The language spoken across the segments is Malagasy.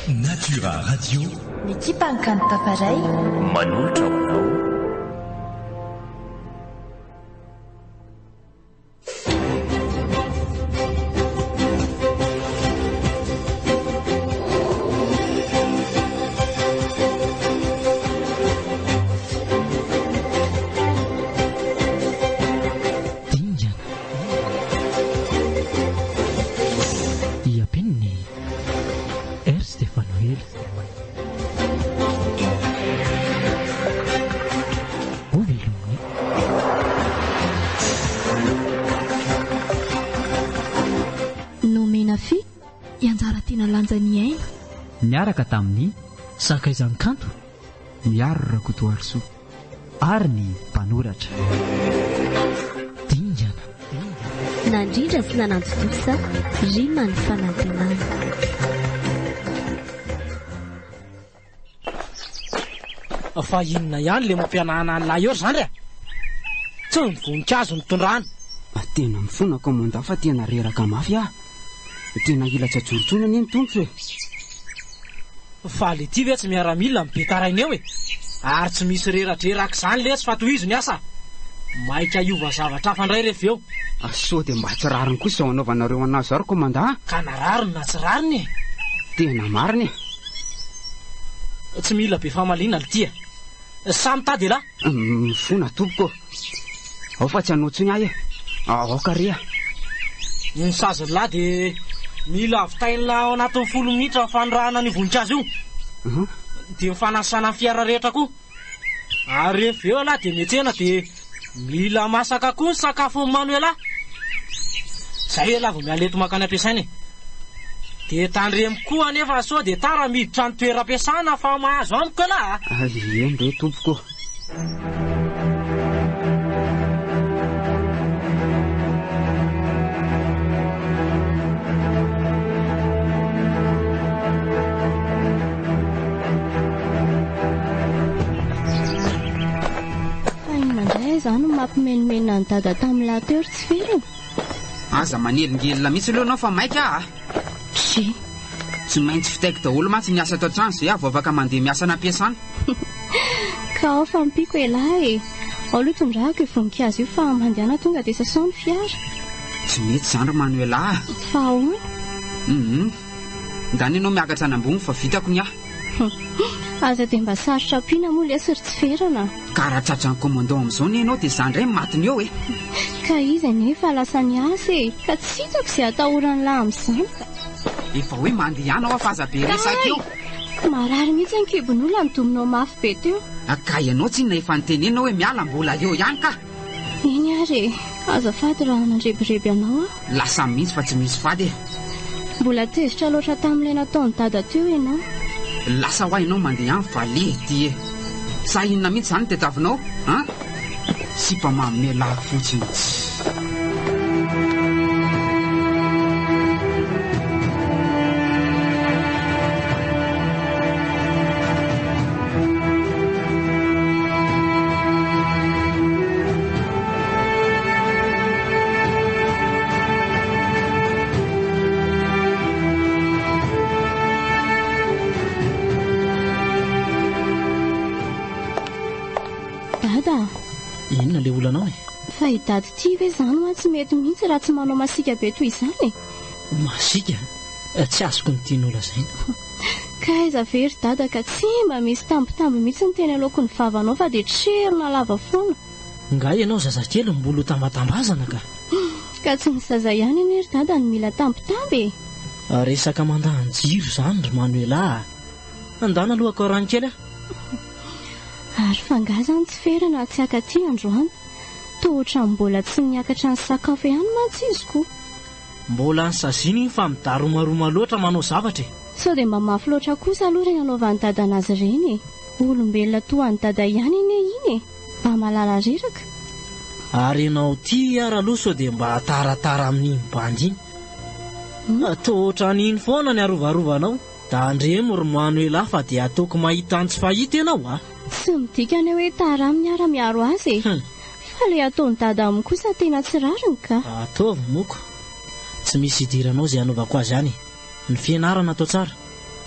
Natura Radio. Mikipankanto tafaray manolotra hoanao. Miaraka tamin'ny sakaizan-kanto miaro Rakotoarisoa ary ny mpanoratra Dingana nandrindra sy nanantotosa Rima ny fanantenana. Fa inona ihany le mampianahana an'lahy eo zany re? Tsy ny voninkazo ny tondrana. Tena mifona komanda fa tena reraka mafy ah. Tena ila tsajoritsona ny tompoko e. Fa le ty ve tsy miaramila mibetaraina eo e? Ary tsy misy reradreraka zany le tsy fa tohizo ny asa. Maika iova zavatra hafa indray rehefa eo. Sao dia mba tsy rariny kosa ao anaovanareo anazy ary komanda. Ka na rariny na tsy rariny e. Tena mariny e. Tsy mila be famaliana le tia. Samy tady la. Mifona tompoko. Ao fa tsy anotsony ahy e. Ao karea. Ny sazony lahy dia mila avitaina ao anatin'ny 10 minitra ny fanorahana ny voninkazo io. Dia mifanasana ny fiara rehetra koa. Ary rehefa eo lahy dia miantsena dia mila masaka koa ny sakafo Manuela. Zay e lahy vao mialeto makany ampiasaina e. Dia tandremo koa anefa sao dia tara miditra ny toeram-piasana fa mahazo amiko lahy. Eny re tompoko. Zany mampimenimena ny dada tamin'ny lahateo tsy feriny. Aza manelingelina mihitsy aloha anao fa maika ah. Tsy maintsy fitaiko daholo mantsy miasa ato an-trano zay aho vao afaka mandeha miasa nampiasana. Ka ao fa mipiko e lahy e. Ao aloha tondrahako io voninkazo io fa mandehana tonga dia sasao ny fiara. Tsy mety zany ry Manuela. Fa ao ndany ianao miakatra any ambony fa vitako ny ahy. Aza dia mba sarotra ampiana moa lesy ry tsy ferana. Karaha tratran'ny komandao amin'izao ny ianao dia izany indray matiny eo e. Ka izy nefa lasa ny asa e. Ka tsy hitako izay atahoran'ny lahy amin'izany. Efa hoe mandeha ihany ao afaza be resaka eo. Marary mihitsy ny kibon'olona ny dominao mafy be teo. Ka ianao tsy na efa nitenena hoe miala mbola eo ihany ka. Eny ary azafady raha nandrebireby anao ah. Lasa mihitsy fa tsy misy fady e. Mbola tezitra loatra tamin'ilay nataony dada teo ianao. Lasa ho ainao mandeha ihany fa lety e. Sa inona mihitsy zany tetavinao sy mba manome lahako fotsiny. Inona le olanao e? Fa hidady ty ve zany hoa tsy mety mihitsy raha tsy manao masika be toy izany e. Masika? Tsy azoko ny tian'olona izay. Ka aiza very dada ka tsy mba misy tambitamby mihitsy ny teny aloako ny vavanao fa dia tserona lava foana. Nga ianao zazakely mbolo tambatambazana ka. Ka tsy ny zaza ihany anie ry dada ny mila tambitamby e. Resaka mandahan'ny jiro zany ry Manuela. Andana aloha ka rano kely ah. Ary fangazany tsy ferana tsy akaty androany. Tohotra mbola tsy niakatra ny sakafo ihany mantsy izy koa. Mbola ny saziny fa midaromaroma loatra manao zavatra e. Sao dia mba mafy loatra kosa aloha reny anaovan'ny dada anazy ireny e. Olombelona toa ny dada ihany iny e. Mba malala reraka. Ary ianao ty ara aloha sao dia mba taratara amin'iny bandy iny. Tohotra an'iny foana ny arovarovanao. Da andremo ry Manuela fa dia ataoko mahita ny tsy fahita ianao ah. Tsy midika ny hoe tara amin'ny ara-miaro azy e. Fa le ataony dada amin'ny kosa tena tsy rariny ka. Ataovy moko. Tsy misy idiranao izay anaovako azy ihany. Ny fianarana atao tsara.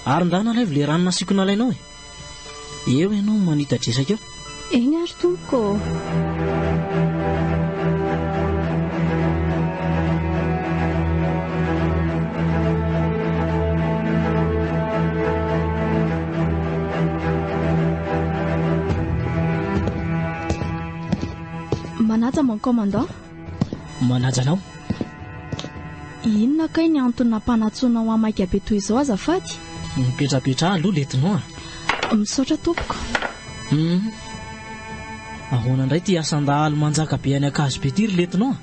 Ary ndana lay le rano nasiako nalainao eo ianao manitadresaka eo. Eny ary tompoko. Manaja mon commandant. Manaja anao? Inona kay ny antony nampanatsoanao amaika be toy izao azafady? Mipetrapetra aloha letinao Misaotra tompoko. Ahoana indray ty asan-dahalo manjaka be any akazo be tiry letinao?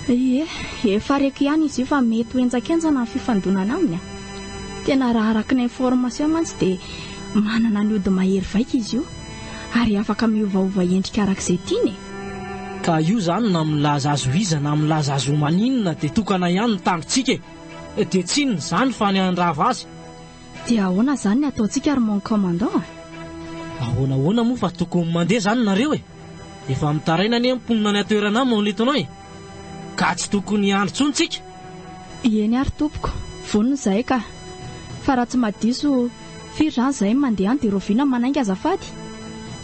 Ie, efa reko ihany izy io fa mety ho enjakenjana ny fifandonana aminy. Tena raha araka ny information mantsy dia manana ny ody mahery vaika izy io ary afaka miovaova endrika arak'izay tiany. Ka io zany na milaza azo iza na milaza azo maninona dia tokana ihany ny tangotsika dia tsinona izany fa ny andrava azy. Dia ahoana zany ny ataontsika ary mon commandant? Ahoana moa fa tokony mandeha zany nareo efa mitaraina ny mponina ny atoerana aminy letonao ka tsy tokony andro tsontsika. Eny ary tompoko, vonona izay ka fa raha tsy madiso firy zany izay mandeha any dia roviana manainga azafady.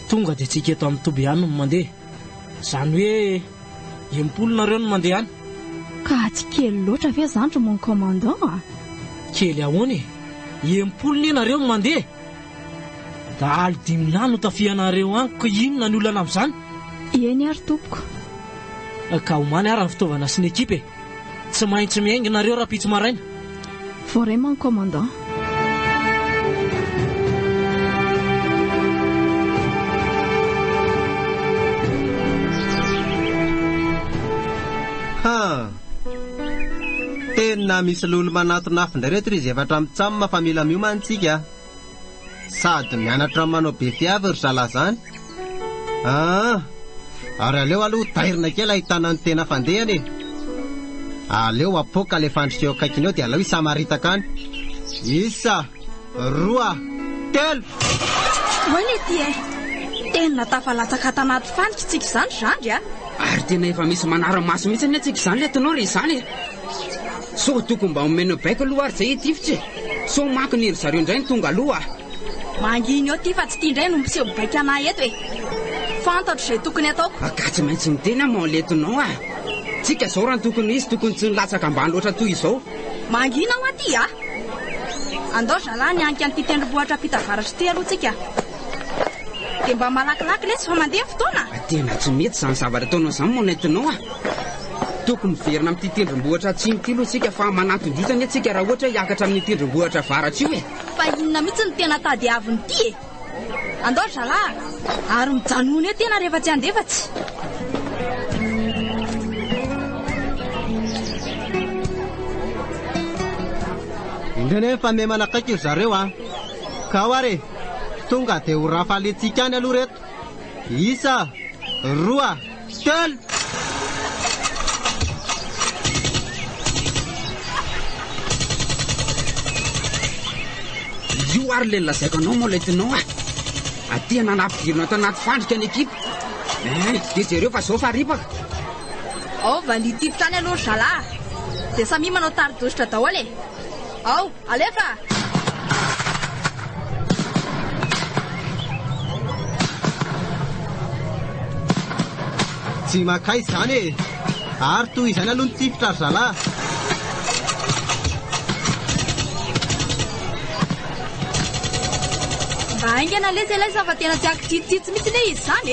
Tonga dia tsika eto amin'ny toby ihany no mandeha, izany hoe impolo nareo no mandeha any. Ka tsy kely loatra ve zandro mon commandant? Kely ahoana impolo ny nareo no mandeha da aly 10 no tafianareo any ka inona ny olana amin'izany? Eny ary tompoko. Ka omany ary ny fitaovana sy ny ekipe tsy maintsy miainga nareo raha pitso maraina. Voray mon commandant. Tena misy lolo manatona afindray reto izy efatra mitsamma fa mila miomantsika sady mianatra manao be fiavy ry zala zany. Ary aleo aloha tairina kely ahitana ny tena fandehany aleo apoka le fandrika eo akaikiny eo dia aleo isamaritaka any. 1 2 3 Hoany ty tena tafalatsaka tanaty fandrika tsika zany zandry Ary tena efa misy manara-maso mihitsy ny atsika izany letonao ry izany. So tokony mba omena baiko aloha ary izay itifitsy. So mako ny ry zareo indray ny tonga aloha. Manginy eo ty fa tsy tia indray no miseho baika anahy eto fantatro izay tokony ataoko. Ka tsy maintsy mitena mo letonao tsika izao raha ny tokony izy tokony tsy nilatsaka ambany loatra toy izao. Mangina ao aty andao zalahy nianky an'ity tendrombohitra pitavaratra ty aloha tsika dia mba malakilaky lesy fa mandeha fotoana. Tena tsy mety izany zavatra ataonao izany mo letonao tokony miverina amin'ity tendrombohitra atsimo ty aloha tsika fa manatondrotany atsika raha ohatra hiakatra amin'ny tendrombohitra varatra io fa inona mihitsy ny tena tady aviny ty andao zalahy ary mijanony eo tena rehefa tsy andefatsy. Indreny efa me manakaiky ry zareo ka ho ary tonga dia ho rafaletsika any aloha reto. 1 2 3 io ary le lazaiko anao mo letonao aty nanapidirina ato anaty fandrika ny ekipa dia zareo fa zao fa ripaka ao valitipo tany aloha zalahy dia samy manao taridositra daholo ao alefa. Tsy makay izany ary toy izany aloha ny tifitra ry zalahy. Mba haingana lesy ilay fa tena tsy akititsitsy mihitsy le izy zany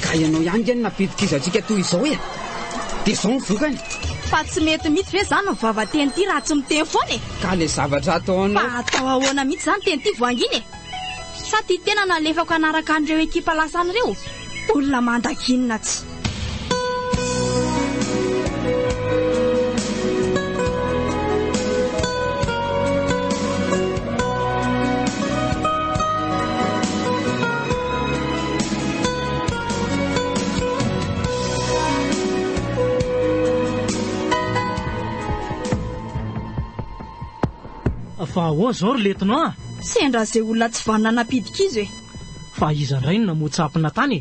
ka ianao ihany geny napitika izantsika toy izao dia izao ny vokany. fa tsy mety mihitsy ve zany mivavateny ty raha tsy miteny foana ka le zavatra ataonao fa atao ahoana mihitsy zany teny ty voanginy sa ty tena nalefako anaraka an'ireo ekipa lasan'ireo olona mandakinina tsy. Fa ahoana zao ry letonao sendra izay olona tsy vanona napidika izy fa iza indray no namoatsampina tany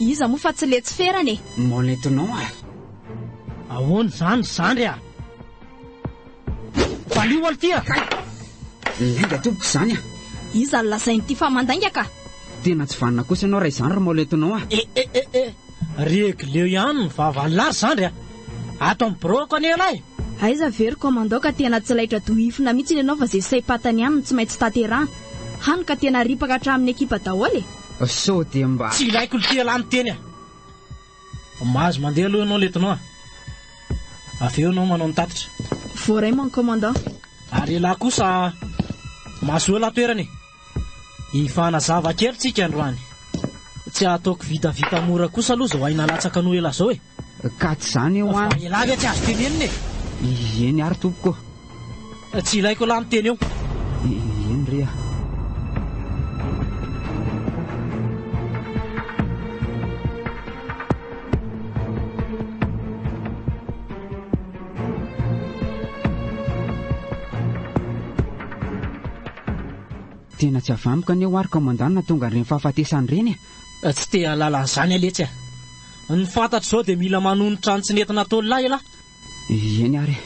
iza moa fa tsy letsy ferany mo letonao ahoana zany zandry fa lio aly ty Lainga tompoko izany a. Iza lazain'ity famandainga ka? Tena tsy vanina kosa ianao raha izany romolentinao a. Regleo ihany ny vavanylary zany a. Ato amin'ny broko any elahy. Aiza very commando ka tena tsy laitra dohifina mihitsy ianao fa zay say-patany ihany no tsy maintsy tanterahana. Hany ka tena ripaka hatramin'ny ekipa daholo e. Sao dia mba Tsy ilaiko ity alany teny a. Mahazo mandeha aloha ianao letinao a. Aveo ianao manao ny tatitra. Voaray mon commandant. Ary elahy kosa mahazoa latoerany. Hifanazava kely tsika androany. Tsy ataoko vitavita mora kosa aloha zao aina latsaka no ela zao e. ka tsy izany eo Fa any. elahy ve tsy azo teneniny e. Eny ary tompoko. Tsy ilaiko alany teny eo. Eny rea. Tena tsy avamika ny eo ary komandana tonga reny fahafatesany reny e. Tsy te halala an'izany aletsy a. Ny fantatro zao dia mila manonotra ny tsy nentina ataony lahy elahy. Eny ary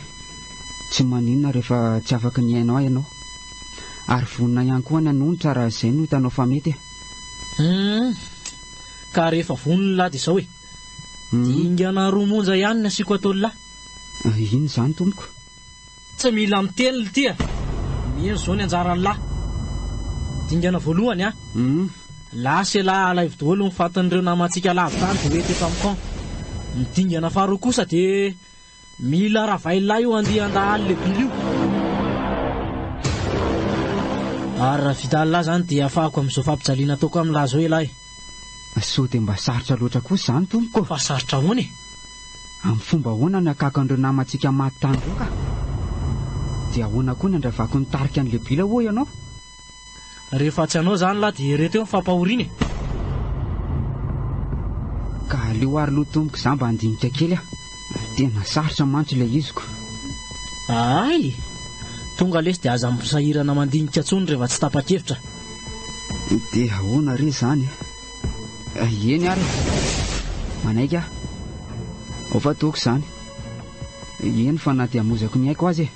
tsy maninona rehefa tsy afaka ny hainao ianao. Ary vonina ihany koa ny hanonotra raha izay no hitanao fa mety e. Ka rehefa voniny lahy dia izao e. Dingana romonja ihany ny asiako ataony lahy. Ino izany tompoko? Tsy mila miteny ity a. Mino zao ny anjaran'ny lahy. Dingana voalohany a. Lasa elahy alaivo daholo ny fatin'ireo namantsika lavitany dia mety eto amin'ny camp. Ny dingana faharoa kosa dia mila ravay lahy io andeha andahaly le bily io. Ary raha vita lahy zany dia afahako amin'izao fampijaliana ataoko amin'ny lahy zao elahy. Sao dia mba sarotra loatra kosa izany tompoko. Fa sarotra hoana e. Amin'ny fomba ahoana ny akakan'ireo namantsika maty tany roa ka? Dia ahoana koa ny andravako ny tarika an'le bila ho ianao? Rehefa tsy anao zany lahy dia reto eo ny fampahoriana e. Ka aleo ary loha tompoko izany mba handinika kely a. Tena sarotra mantsy ilay iziko. Ay, tonga lesy dia aza misahirana mandinika ntsony rehefa tsy tapa-kevitra. Dia ahoana re izany? Eny ary manaika ao fa toko izany. Eny fa na dia hamozako ny haiko azy e.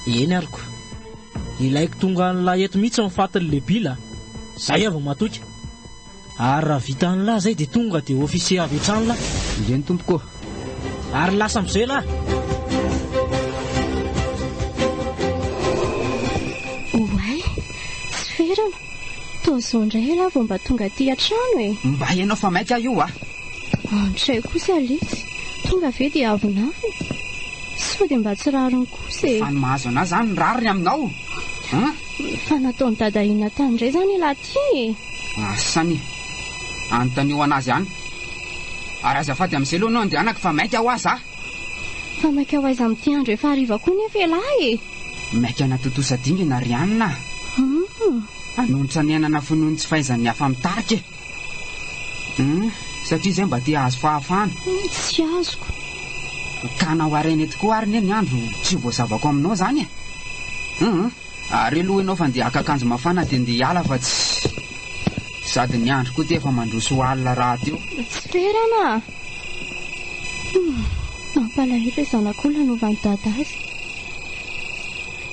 Eny ariko. Ilaiko tonga an'lahy eto mihitsy mifatin'le bila. Zay avao matoky. Ary raha vita an'lahy zay dia tonga dia ofisier avy hatrany lahy. Eny tompoko. Ary lasa amin'izay lahy. Oay, tsy ferana. Toa izao indray lahy vao mba tonga aty an-trano e. Mba hainao fa maika io a. Antray kosa aletsy. Tonga ve dia avy nafy. Sao dia mba tsy rariny kosa e. Fa ny mahazo anazy zany ny rariny aminao. Fa nataony dadahiana tany indray zany lahy ty e. Asany anontanio anazy ihany. Ary azafady amin'izay aloha anao andehanako fa maika ho aza. Fa maika ho aiza amin'ity andro efa hariva koa nefa lahy e. Maika natotosa dingana ry anina. Anonotra ny ainana finoany tsy fahaizany hafa mitarika e. Satria izay mba tia azo fahafahana. Tsy azoko. Ka na ho arainy eto koa ary ny andro tsy voazavako aminao zany e. Ary aloha ianao fa andeha haka-akanjo mafana dia andeha hiala fa tsy. Sady ny andro koa dia efa mandroso alina raha teo. Tsy ferana. Mampalahelo zanak'olona novan'ny dada azy.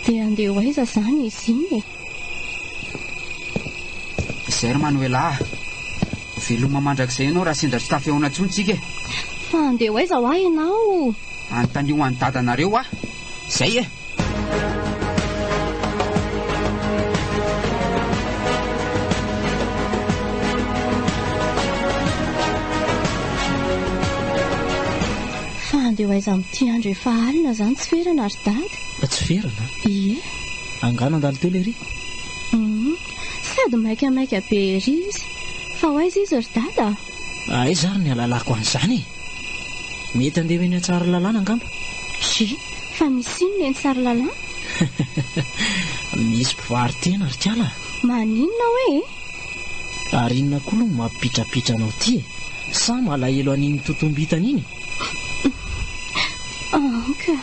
Dia andeha ho aiza izany izy iny e. Izay ry Manuela. Veloma mandrakizay ianao raha sendra tsy tafehoana intsony tsika e. Fa andeha ho aiza ho ahy ianao? Anontanio an'ny dadanareo a. Zay e. Fa andeha ho aiza amin'ity andro efa alina zany tsy ferana ry dada. Tsy ferana? Ie. Angana andalo teo ilay ry. Sady maikamaika be ry izy. Fa ho aiza izy ry dada? Ay zary ny alalako an'izany e. Mety andeha ho eny an-tsary lalàna angamba. Fa misy inona eny tsary lalàna? Misy mpivarotena ry tiala. Maninona hoe? Ary inona koa no mampipitrapitra anao ty e. Sa malahelo an'iny totombitana iny. Ka.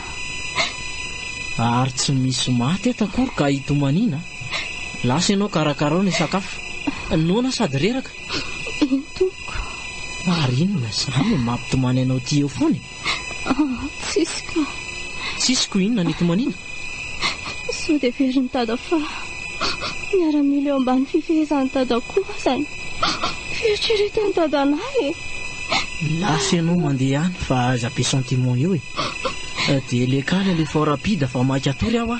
Ary tsy misy maty atakory ka hitomanina. Lasa ianao karakarao ny sakafo. Noana sady reraka. Eny tompoko. Ary inona izany mampitomany anao ty eo foana e. Tsisy ka. Tsisy ko inona ny tomanina? sao dia veriny tada fa miara-mila eo ambany fifehezany tada koa zany fieritreretany tadanahy lasy ianao mandeha any fa aza be sentiment eo dia lekany alefa rapide fa maika atory aho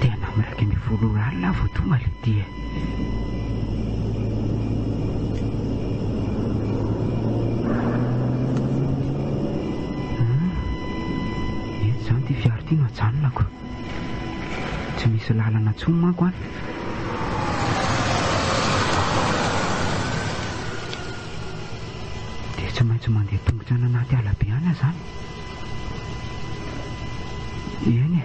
tena miraky mivolo alina vao tonga le dia zany ty fiary ty no ajanonako tsy misy lalana tsony manko any dia tsy maintsy mandeha tongotra any anaty alabe any zany eny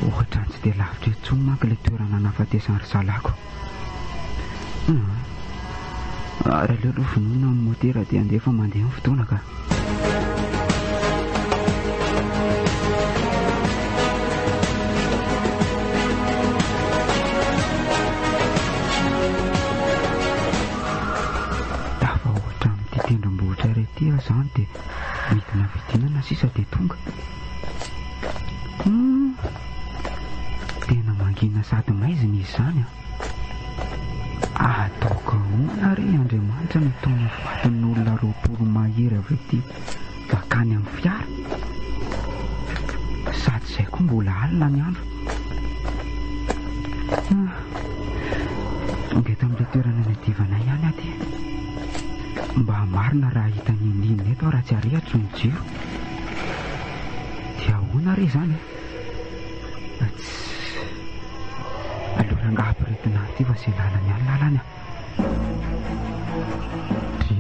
ohatra ny tsy dia lavitra tsony manko ilay toerana nafatesany ry zalako ary aleo aloha vonoina amin'ny motera dia andefa mandeha ny fotoana ka tendrombohitra rety zany dia midina vidinana sisa dia tonga tena mangina sady maizina izy zany ataoko ona re Andriamanitra ny taona fatin'ny olona roapolo mahery avy ety bakany amin'ny fiara sady izay koa mbola alina ny andro tonga eto amin'ilay toerana nadivana ihany aty mba marina raha hitany indrindra eto raha tsy arehatra ny jiro dia ahoana re zany aloha rangahampiretina ty fa izay lalany any lalany dry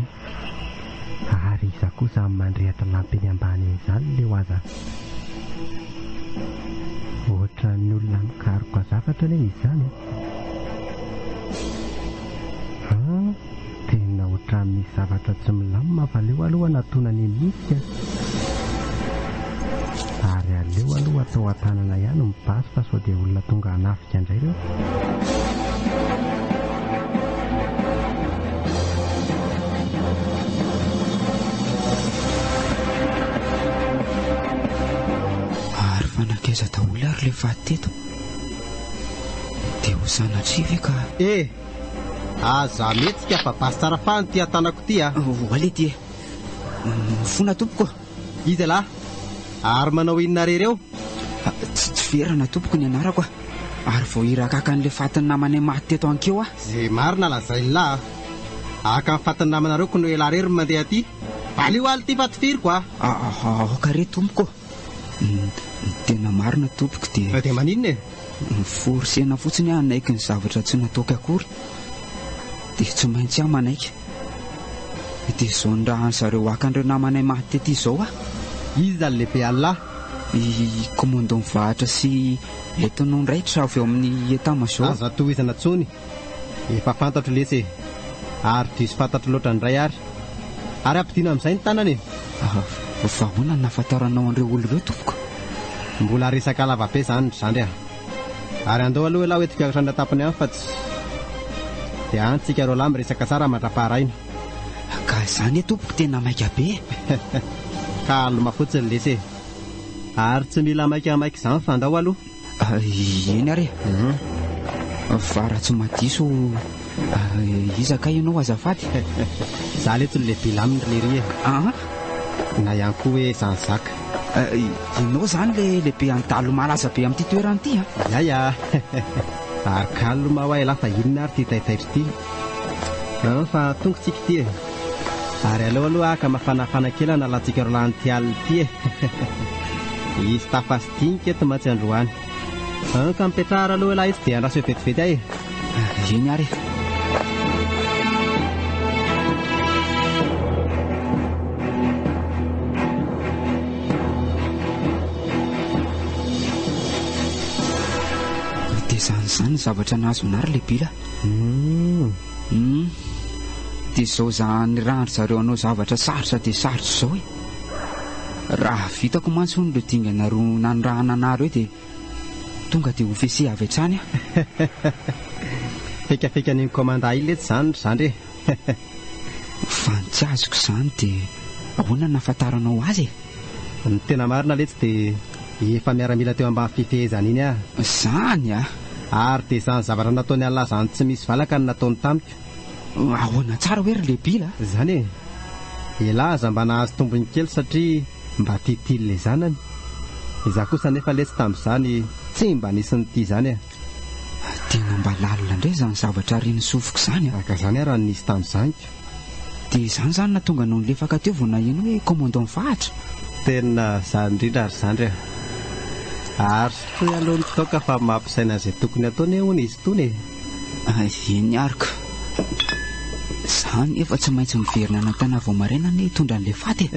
ary iza kosa mandrehatra lampeny ambany izany le ho aza ohatra ny olona mikaroka zavatra le izy zany tena ohatra misy zavatra tsy milamina fa aleo aloha natonany misika ary aleo aloha atao an-tanana ihany mibasy fa sao dia olona tonga hanafika indray ireo ary fanakaiza daholo ary le fahateto dia ho sanatria ve ka aza metsika fa basy tsara fany ty atanako ty ale ty fona tompoko izy lahy ary manao inona rereo tsy verana tompoko ny anarako ary vao irakaka an'le fatiny namana maty teto ankeo zay marina lazay lahy aka ny fatiny namanareo ko no ela rery mandeha aty valio aly ty fatifiriko aoka re tompoko tena marina tompoko dia maninona forsena fotsiny anaiky ny zavatra tsy nataoko akory dia tsy maintsy aho manaiky dia izao ny raha an'zareo akan'ireo namanay maty tety izao izy any lehibe alina i commandant mivahatra sy le tonon raitra avy eo amin'ny etamazao aza tohizana tsony efa fantatro lesy ary diso fantatro loatra ndray ary ampidina amin'izay ny tanany vahoana nafantaranao an'ireo olon'ireo tompoko mbola resaka lavabe zany zandry ary andao aloha lahy hoety fiakatrana tapany any fa tsy dia antsika ro lahy miresaka tsara mandrapaharaina ka izany tompoko tena maika be ka aloma fotsiny lesy ary tsy mila maika izany fa andao aloha eny are fa raha tsy madiso izaka ianao azafady za le tsy ny lehibe laminy lery na ihany koa hoe zany zaka ianao zany le lehibe antalo malaza be amin'ity toerany ity yaya ary kaloma ho ay lahy fa inona ary ty taitaitra ty fa tongotsika ty ary aleo aloha aka mafanafana kely nalantsika ro lahanyty alina ty izy tafasidinika eto matsy androany ka mipetrahara aloha lahy izy dia andraso hoe vetivety ahy eny ary zany zavatra nahazo nary lehibe dia izao zany randro zareo anao zavatra sarotra dia sarotra izao raha vitako mantsy hono le dinganaro nanorahana anareo dia tonga dia ofisier avy hatrany fikafika ny komanda iletsy zany zandry fa ny tsy azoko izany dia ahoana nafantaranao azy ny tena marina letsy dia efa miaramila teo ambany fifehezana iny zany ary dia izany zavatra nataony an'lazany tsy misy valaka ny nataony tamiko ahoana tsara hoe ry lebila zany ilaza mba nahazo tombony kely satria mba titily le zanany izaho kosa nefa letsy tamin'izany tsy mba nisy nyity zany tena mba lalina indray zany zavatra reny sofiko izany aka zany raha nisy tamin'izanyko dia izany zany natonga anao nylefaka teo vao naheno hoe commandant fahatra tena zany indrindra ary zandry ary sotoy aloha ny toka fa mampisaina izay tokony ataony hono izy tony eny ariko izany efa tsy maintsy miverina anatana vao maraina ny tondra n'le faty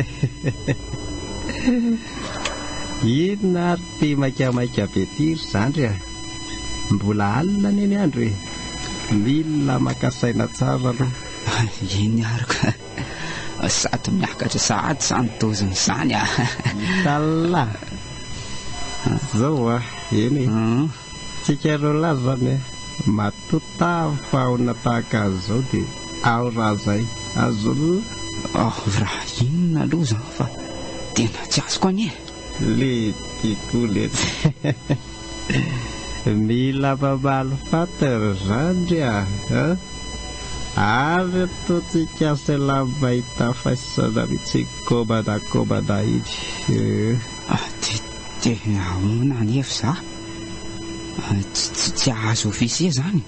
inona ary ty maikamaika be tiry zandry mbola alina ny eny andro mila makasaina tsara aloha eny ariko sady miakatra sady zany toziny izany tala zao eny tsika ro lazy zany matotavy fa ahona tahaka azy zao dia ao raha zay azo raha inona aloha zany fa tena tsy azoko anie le tiako letsy mila mamaly fatara zandry ary totsika se lamba hitafaisana mitsy komada iny dia ahoana ny efa za tsy azo ofisier zany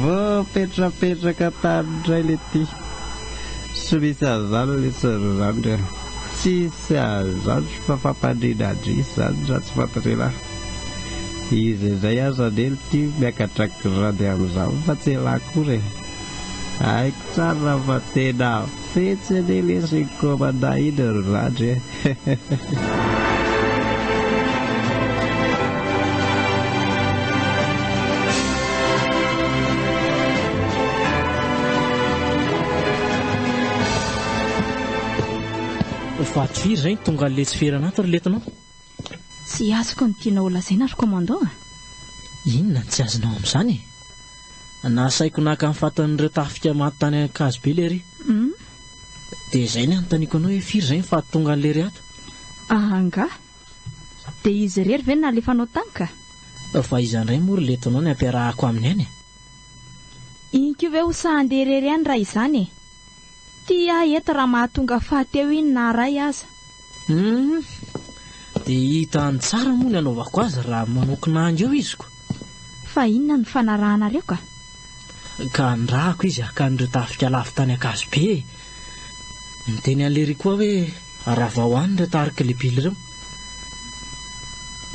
vo petrapetraka tanindray le ty sy misy azany lesy zandry tsisy azandry fa fampandrina adrisy zany raha tsy fantatrelahy izy izay aza nely ty miakatraky rady amin'izao fa tsy elakory haiko tsara fa tena fetsy ane lesy komanda iny ry randry fahafiry zay tonga letsy feranato ry letinao tsy azoko ny tiana olazaina ry commandant inona ny tsy azonao amin'izany nasaiko naka nifatan'ireo tafika maty tany akazo be le ry dia izay ny anontaniako anao hoe firy zay fa tonga n'le ry ato anga dia izy rery ve nalefanao tany ka fa izandray moa ry letinao ny ampiarahako aminy any inko ve ho sahandeha rery any raha izany tia eto raha mahatonga fahateo iny na ray aza dia hita ny tsara moa ny anaovako azy raha manokona angy eo iziko fa inona ny fanarahanareo ka ndrahako izy akan'ireo tafika lafy tany akazo be miteny an'lery koa hoe arava ho any ireo tarika lebily ireo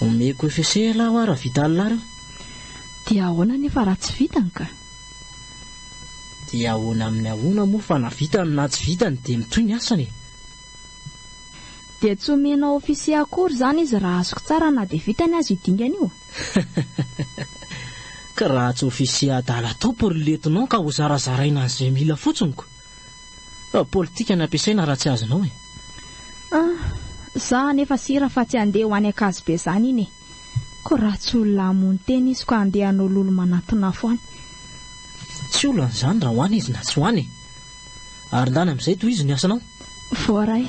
omeko efese lahy ho raha vita alina reo dia ahoana nefa raha tsy vitany ka dia ahoana amin'ny ahoana moa fa na vitany na tsy vitany dia mitoy ny asany dia tsy omena ofisier akory zany izy raha azoko tsara na dia vitany azy idingana io ka raha tsy ofisier adala topo ry letinao ka ho zarazaraina an'izay mila fotsiny ko politika ny ampiasaina raha tsy azonao za nefa sira fa tsy handeha ho any akazo be zany iny ko raha tsy olona hamony tena izy ko handeha han'ololo manatona foany tsy olona n'izany raha ho any izy na tsy ho any ary ndany amin'izay toy izy ny asanao voaray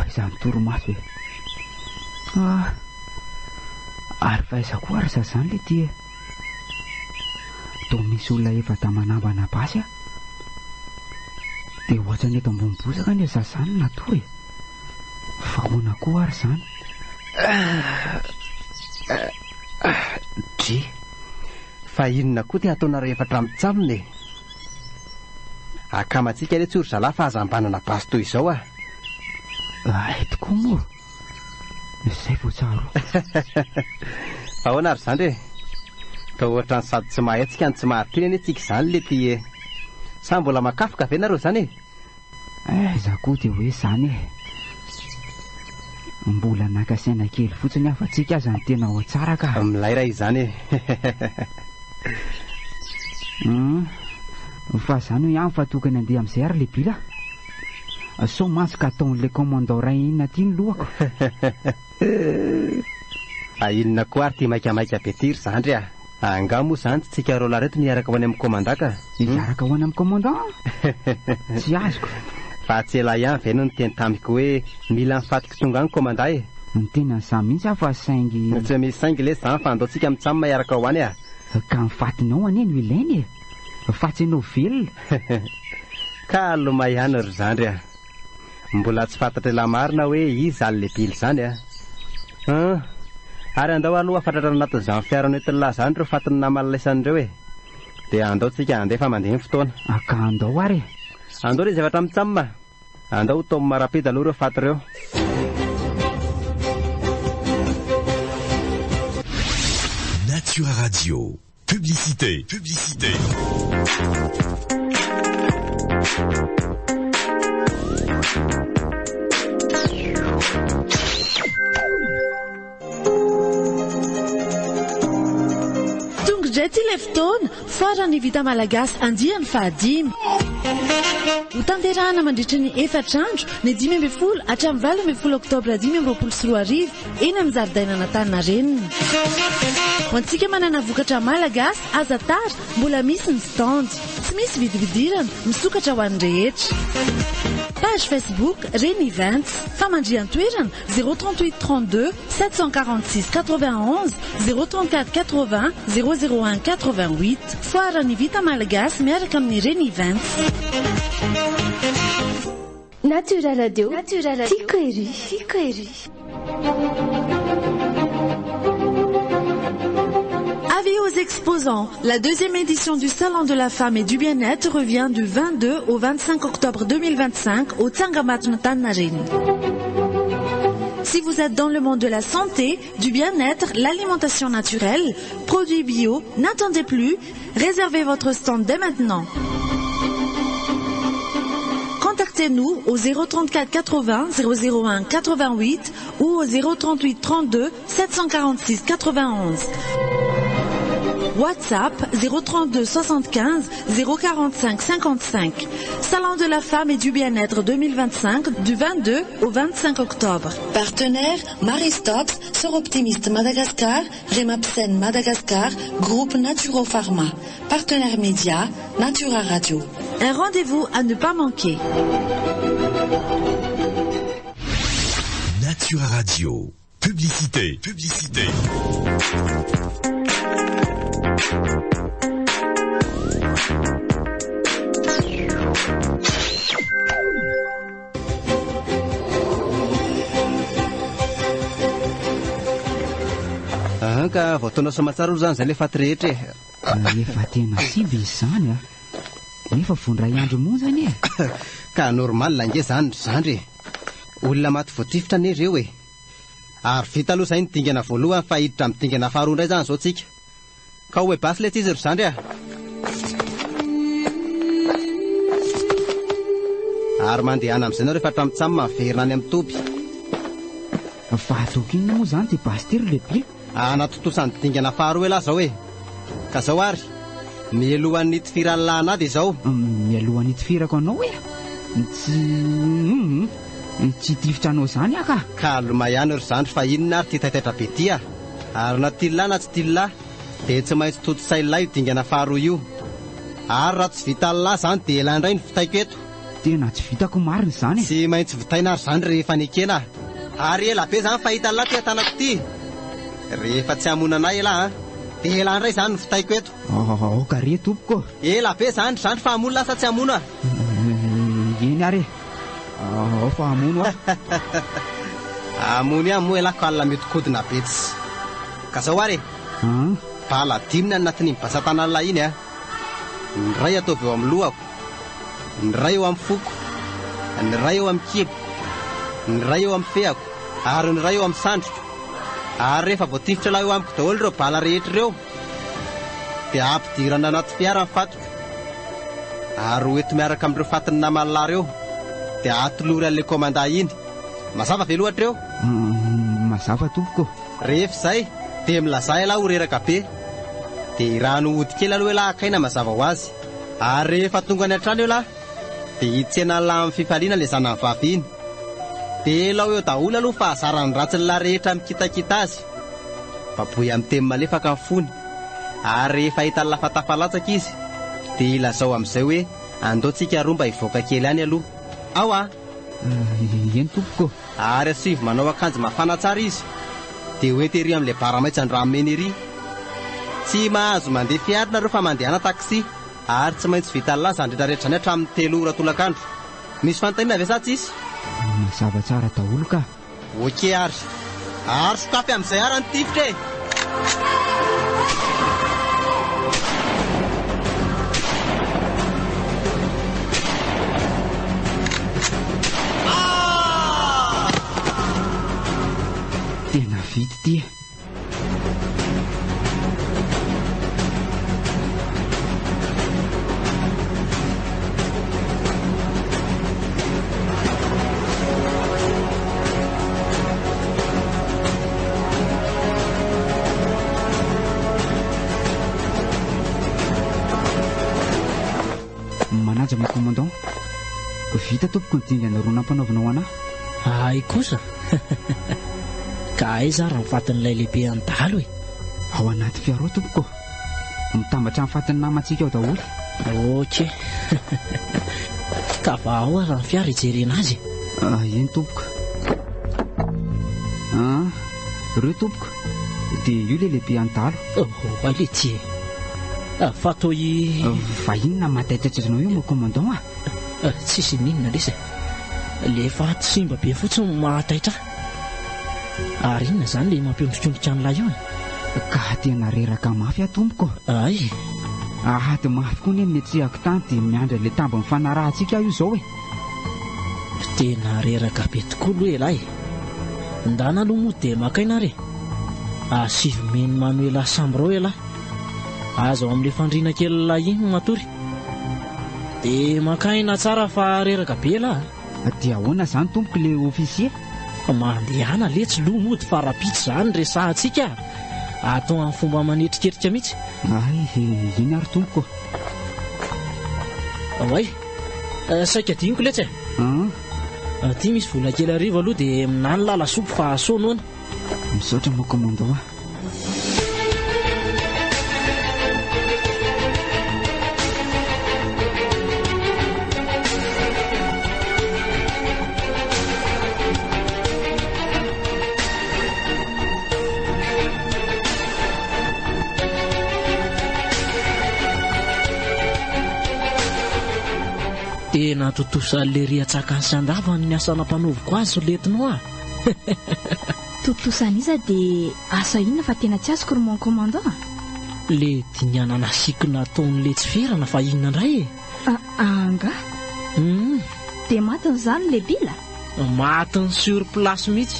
izany toromaso ary fa aiza koa ary zazany le ty toa misy olona efa da manambana basy dia ohatrany eto ambony bozaka ny zazany natory fa hoana koa ary zany dre fa inona koa ty ataona rehefa mitsaminy akamatsika le tsory zalahy fa azambanana basy toy izao tokoa moa izay vo tsaro ahoana ary zandry ka ohatra ny sady tsy mahaitsika ny tsy maharitra eny tsika izany le ty sa mbola makafoka ve nareo zany za koa dia hoe zany mbola nakasaina kely fotsiny afa-tsika aza ny tena ao tsara ka milay ray izany fa zany hoe ihany fa tokony andeha amin'izay ary le bila so matsika ataon'le commandant ray inona ty ny lohako inona koa ary ty maikamaika petiry zandry anga moa zany tsy tsika rola reto miaraka ho any amin'ny commandant miaraka ho any amin'ny commandant tsy azoko fa tsy ela ihany ve no ny teny tamiko hoe mila mifatika tonga any commandant ny tena za mihitsy afa saingy tsy misy saingy le zany fa andao tsika mitsamy miaraka ho any ka mifatinao anie no ilainy fa tsy anao velona ka loma ihany ry zandry mbola tsy fantatra la marina hoe izy ale le pily zany ary andao aloha afatratra anatin'izany fiaran'entin'lahy zany reo fatiny namalaisan'ireo dia andao tsika andefa mandeha ny fotoana ka andao ary andao le zavatra mitsamma andao tom marapida aloha reo faty reo Natura Radio. Publicité. Ty le fotoana farany vita malagasy andiany fahadimy ho tanterahana mandritra ny 4 andro ny 10 hatramin'ny 20 oktobra 2024 eny amin'ny zaridaina Antaninarenina. Ho antsika manana vokatra malagasy aza tara mbola misy ny stand, tsy misy vidividirana, misokatra ho an'ny rehetra. Page Facebook Reny Events, famandrian-toerana 038 32 746 91 034 80 001 88. Foarany vita malagasy miaraka amin'ny Reny Events. Natura Radio. Tiako ery. Avis aux exposants, la 2e édition du Salon de la Femme et du Bien-être revient du 22 au 25 octobre 2025 au Tsangamat Antaninarenina. Si vous êtes dans le monde de la santé, du bien-être, l'alimentation naturelle, produits bio, n'attendez plus, réservez votre stand dès maintenant. Contactez-nous au 034 80 001 88 ou au 038 32 746 91. WhatsApp 032 75 045 55. Salon de la femme et du bien-être 2025 du 22 au 25 octobre. Partenaires Maristox, Soroptimiste Madagascar, Remapsen Madagascar, Groupe Naturopharma. Partenaire média Natura Radio. Un rendez-vous à ne pas manquer. Natura Radio. Publicité. Ka voataonao samatsara zany zay le faty rehetra efa tena siby izy zany nefa vondray andro moa zany ka normal nge zany zandry olona maty voatifitra ane reo ary vita aloha zay nydingana voalohany fa hiditra midingana faharoa indray zany zao tsika ka hoe basy le tizy ry zandry ary mandehana amin'izay nao rehefa hatramitsamma miverina any amin'ny toby fa atoko inona moa zany ty pastery lehibe anatotosany dingana faharoa ela zao ka zao ary mialohan'ny itifiran'lahana ady izao mialohan'ny itifirako anao tsy tifitra anao zany ka loma ihany ry zandry fa inona ary ty taitaitra be ty ary na ty lahy na tsy ty lahy dia tsy maintsy toto-tsay lahy io dingana faharoa io ary raha tsy vita lahy zany dia elandray ny vitaiko eto tena tsy vitako mariny zany tsy maintsy vitaina ry zandry rehefa nikena ary ela be zany fahita lahy ty atanako ty rehefa tsy hamonanay ela dia elandray zany ny vitaiko eto ka re tompoko ela be zandry fa hamono lasa tsy hamono eny ary fa hamono hamono ihany moa elako alina metikodina betsy ka zao ary bala 5 anatin'ny mibasatana iny ny ray ataovy eo amin'ny lohako ny ray eo amin'ny foko ny ray eo amin'ny kibo ny ray eo amin'ny feako ary ny ray eo amin'ny sandriko ary rehefa voatifitra lahy eo amiko daholo ireo bala rehetra ireo dia ampidirana anaty fiara ny fatiko ary hoeto miaraka amin'ireo fatiny namanlahy ireo dia atolory an'ilay komanda iny mazava ve lohatra eo? Mazava tompoko. Rehefa izay dia milazay lahy ho reraka be, dia rano hody kely aloha lahy akaina mazava ho azy. Ary rehefa tonga any an-trano eo lahy dia hitsena lahy amin'ny fifaliana ilay zanany vavy iny. Dia lao eo daholo aloha fa azarany ratsy ny lahy rehetra mikitakita azy. Baboy amin'ny teny malefaka ny fony. Ary rehefa hita ny lafa tafalatsaka izy dia ilazao amin'izay hoe andaontsika roa mba hivoaka kely any aloha. Ao a! Eny tompoko. Ary asivy manao akanjo mafana tsara izy dia hoe tery amin'ilay baramaitsa ny rameny ery. Tsy mahazo mandeha fiarina ireo fa mandehana taksi, ary tsy maintsy vita ny laza andretrarehetra ny hatramin'ny 3 ora tolakandro. Misy fanontaniana ve sa tsisy? Mazava tsara daholo ka. Oke ary sokafy amin'izay ary ny tifitra e. Tena vity tia. Manaja mon commandant. Vita tompoko ny dingana roa nampanaovanao anahy. Ay kosa. Ka aiza raha mifatin'ilay lehibe an-dalo e. Ao anaty fiaro tompoko. Mitambatra amin'ny fatin'ny namantsika ao daholo. Ok. Ka va ao raha ny fiara hijerena azy. Eny tompoko. Reo tompoko. Dia io le lehibe an-dalo. Ale ty e. Fatoi vahinona mataitratranao io mon commandant a. Tsisy ninona lesa. Le fahatsimba be fotsiny mahataitra. Ary inona zany le mampiondrikondrika an'ilay io? Ka tena reraka mafy tompoko. Ay. Ahaty mafy koa ny metrihako tany dia miandra le tambo mifanarahantsika io izao e. Tena reraka be tokoa aloha elahy. Ndana aloha moa dia makaina re. Asivy meny Manuela Sambrao elahy. Azo amin'ilay fandriana kely lahy iny matory. Dia makaina tsara fa reraka be lahy. Dia ahoana zany tompoko le ofisier? Mandehana letsy loha mody farapitsy zany resahantsika. Atao amin'ny fomba manetriketrika mihitsy. Ay, iny ary tompoko. Ay, saika diniko letsy e. Ty misy vola kely ariva aloha dia minany lalasopy fa sonoana. Misaotra mon commandant. Tena totosan'le riatsakany sandava ny asana mpanoviko azy letinao a. Totosan'iza dia asa inona fa tena tsy azoko ry mon commandant? Le dinianana sikina ataon'le tsy ferana fa inona indray e. Anga? Dia matiny zany le bila? Matiny sur place mihitsy.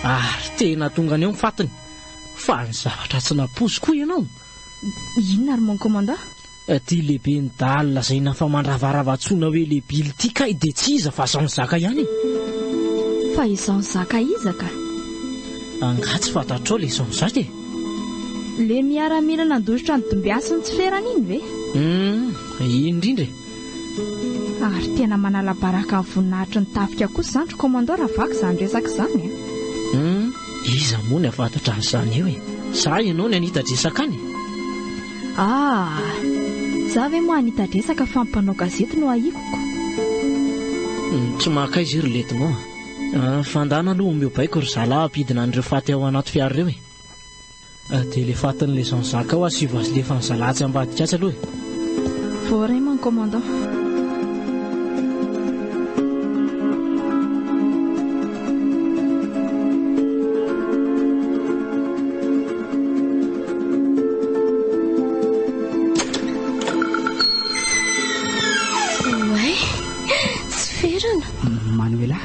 Ary tena tonga ny eo mifatiny. Fa ny zavatra tsy napozy koa ianao. Inona ry mon commandant? Ty lehibe ny dalina izay nafa mandravarava-tsoina hoe le bily ty kay dia tsy iza fa izao ny zaka ihany. Fa izao ny zaka iza ka? Angatsy fantatrao le izao ny zaka e. Le miaramila nandositra ny dombiasy ny tsy ferana iny ve? Indrindra. Ary tena manala baraka amin'ny voninahitra ny tafika kosa zany ry commandant raha vaky izany resaka izany e. Iza moa ny afantatra an'izany eo e. Sa ianao ny anita-dresaka any? Za ve moa anita-dresaka fa mpanao gazety no ahikoko. Tsy mahakaiza iry letinao. Fandana aloha omeo baiko ry zalahy ampidina an'ireo faty ao anaty fiara ireo e. Dia le fatin'le izao ny zaka ao asivy azy lefa ny zalahy ambadika atsy aloha e. Voaray mon commandant. Manuela,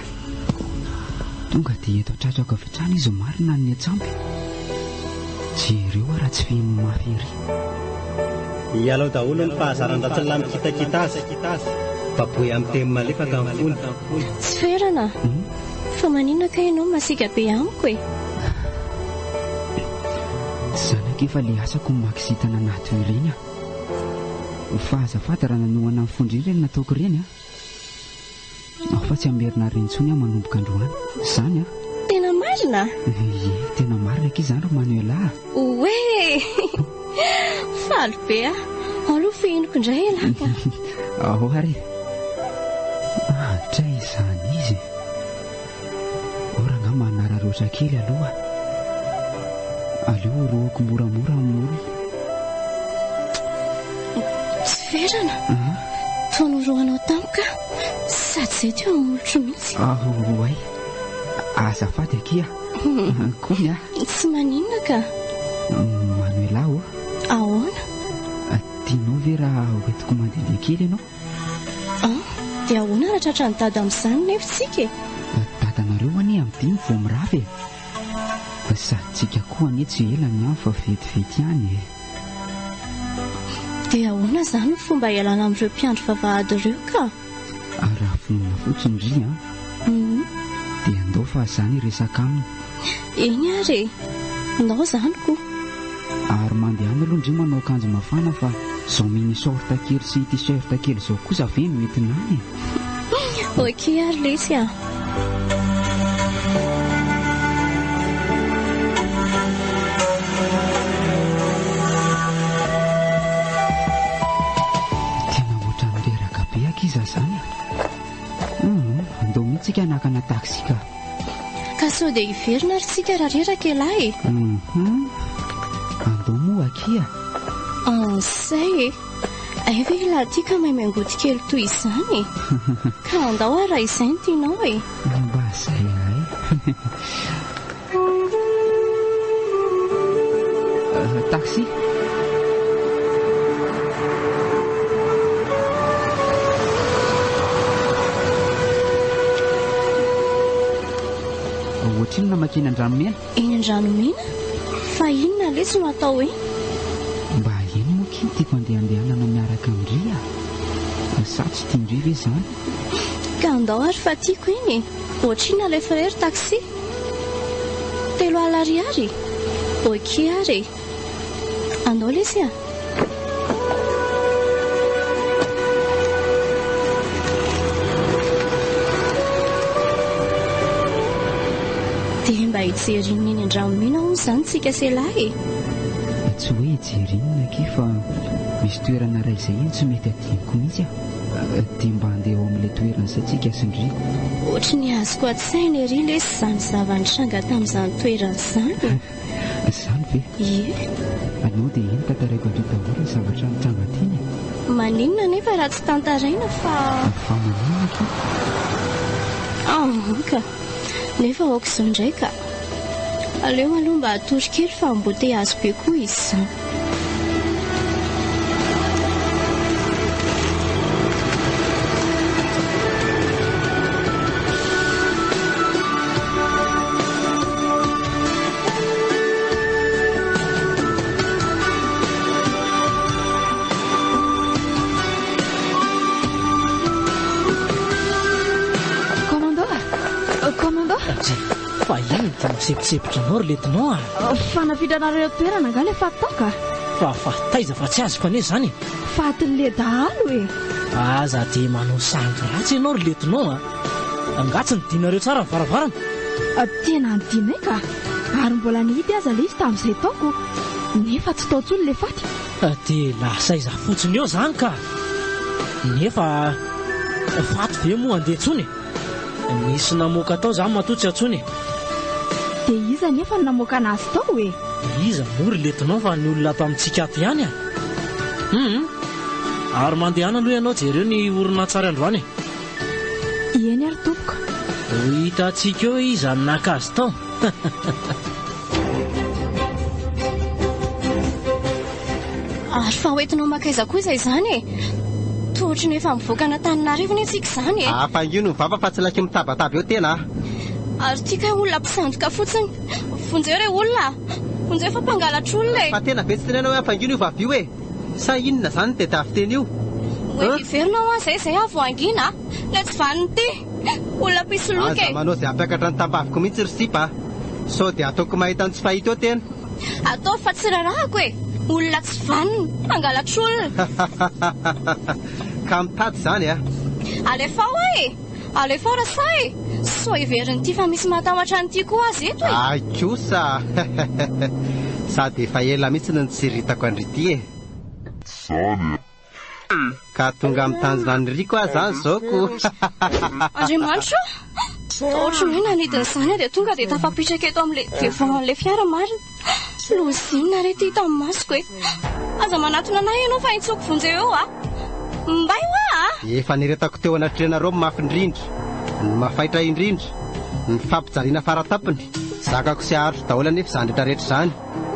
tonga dia eto tratrako avy hatrany izy marina ny atsampy. Jereo raha tsy fihino mafy ery. Ialao daholo ny fahazaran-dratsy ny lahy mikitakita azy. Baboy amin'ny teny malefaka amin'ny fony. Tsy ferana. fa maninona ka ianao masiaka be amiko e. Zanaka efa le asako makisitana anaty ireny fa azafady raha nanohana amin'ny fondrireny nataoko ireny aho fa tsy amerina rentsony aho manomboka androany izany tena marina? Tena marina aky izany ro Manuela. Oe faly be aloha fihinoko indray elaka. Ary dray izany izy oranga manararoatra kely aloha aleo roako moramora amin'ny olona. Tsy verana tonoroanao tamika sady zay teo amolotro mihitsy. Oay azafady akia komy tsy maninona ka Manuela ahoana tianao ve raha hoentiko mandehandeha kely ianao? Dia ahoana raha tratra ny dada amin'izany nefa tsika dadanareo ani amin'ny dimy vao mirafy sady tsika koa anie tsy elany ihany fa vetivety ihany. Dia ahoana izany ny fomba ialana amin'ireo mpiandro vavahady ireo ka? Raha vonona fotsiny ry dia andao fa izany resaka aminy. Eny ary ndao izany koa ary mandeha aloha ndry manao akanjo mafana fa izao mini short kely sy t-shirt kely izao kosa ve no entinany? Ok ary lesy tena ohatran'ny reraka be akiza izany andao mihitsika nakana taxi ka sao dia hiverina ary tsika raha reraka elahy andao moa akia zay aiva ilahy tia ka maimaingody kely toy izany ka andao ary raha izay no tianao mba zay taxi ohatriny makeny Andranomena? Eny Andranomena? Fa inona lesy no atao mba eny moa kiny tiako andehandehanana miaraka amindry sa tsy tiandry ve izany? Ka andao ary fa tiako eny ohatrina ilay frère taxi 3 alina ariary ok ary andao lesy dia mba hijerin eny Andranomena hono izany tsika selahy tsy hoe hijerinina aky fa misy toerana ray izay eny tsy mety adiniko mihitsy dia mba handeha ao amin'ilay toerana izay tsika sindriako. Ohatry ny azoko an-tsaina ery lesy izany zavanitranga tamin'izany toerana izany izany ve? Anao dia eny tantaraiko andreo daholo ny zavatra nitranga tiany maninona nefa raha tsy tantaraina fa maninona ka nefa aoka izao indray ka aleo aloha mba hatory kely fa mbote azo be koa izy izany. Fa ino dia misepitsepitra anao ry letinao fanafitranareo toerana nga le fataoka fa taiza fa tsy azoko ane izany fatin'le dahalo aza dia manao sangy ratsy ianao ry letinao angatsy nidinareo tsara ny varavarana tena nidinay ka ary mbola nihidy aza le izy tamin'izay taoko nefa tsy tao tsony le faty dia lasa iza fotsiny eo izany ka nefa faty ve moa andeha tsony nisy namoaka tao izany matotsy atsony dia iza nefa namoaka anazy tao iza mory letinao fa ny olona ato amintsika ato ihany ary mandehana aloha ianao jereo ny orona tsara androany eny ary tompoka hitantsika eo iza ny nakazy tao ary fa hoentinao makaiza koa izay izany tohatra ny efa mivoaka n'Antananarivo ny antsika izany afangino vava fa tsy laky mitabataba eo tena ary tika olona mpisandoka fotsiny vonjeo re olona vonjeo fa mpangalatra olona fa tena be tsy tenanao hoe afangino io vavio sa inona izany dia tafiteny io hoe hiverina ho an'izay avo angina le tsy vaniny ty olona pisoloka aza manao izay ampiakatra ny tambaviko mihitsy ry sipa sao dia ataoko mahita ny tsy fahita eo tena atao fa tsy rarahako e olona tsy vaniny mangalatra olona ka mitady zany a alefa e alefa rasa e so iverin'ity fa misy matahotra nyity koa azy eto e aikosa sady efa ela mihitsy ny nitseritako andrity e ka tonga mitanjona ny riko aho zany zaoko andriamanitra ohatra hoe nanidiny izany dia tonga dia tafapitraka eto amin'le devoan'le fiara marina lozinina rety hita amin'ny masoko e aza manatona anahy ianao fa intsoko vonjeo eo a mbay hoa efa niretako teo anatrenareo mafy indrindra ny mafaitra indrindra ny fampijaliana faratapony zakako sy aharotro daholo anefa izany rehetrarehetra izany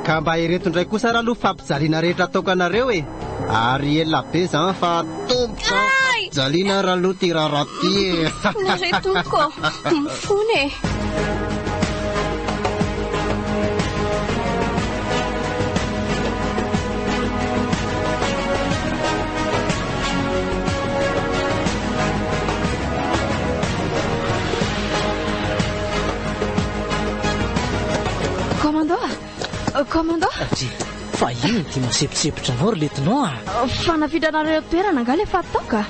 ka mba ireto indray kosa raha aloha fampijaliana rehetra ataoko anareo e ary ela be zany fa tomboka jaliana raha aloha ty raharaty e naretoko mifony e Commandant fa ino ty masepitsepitra anao ry letinao a fanafidranareo toerana nga le fataoka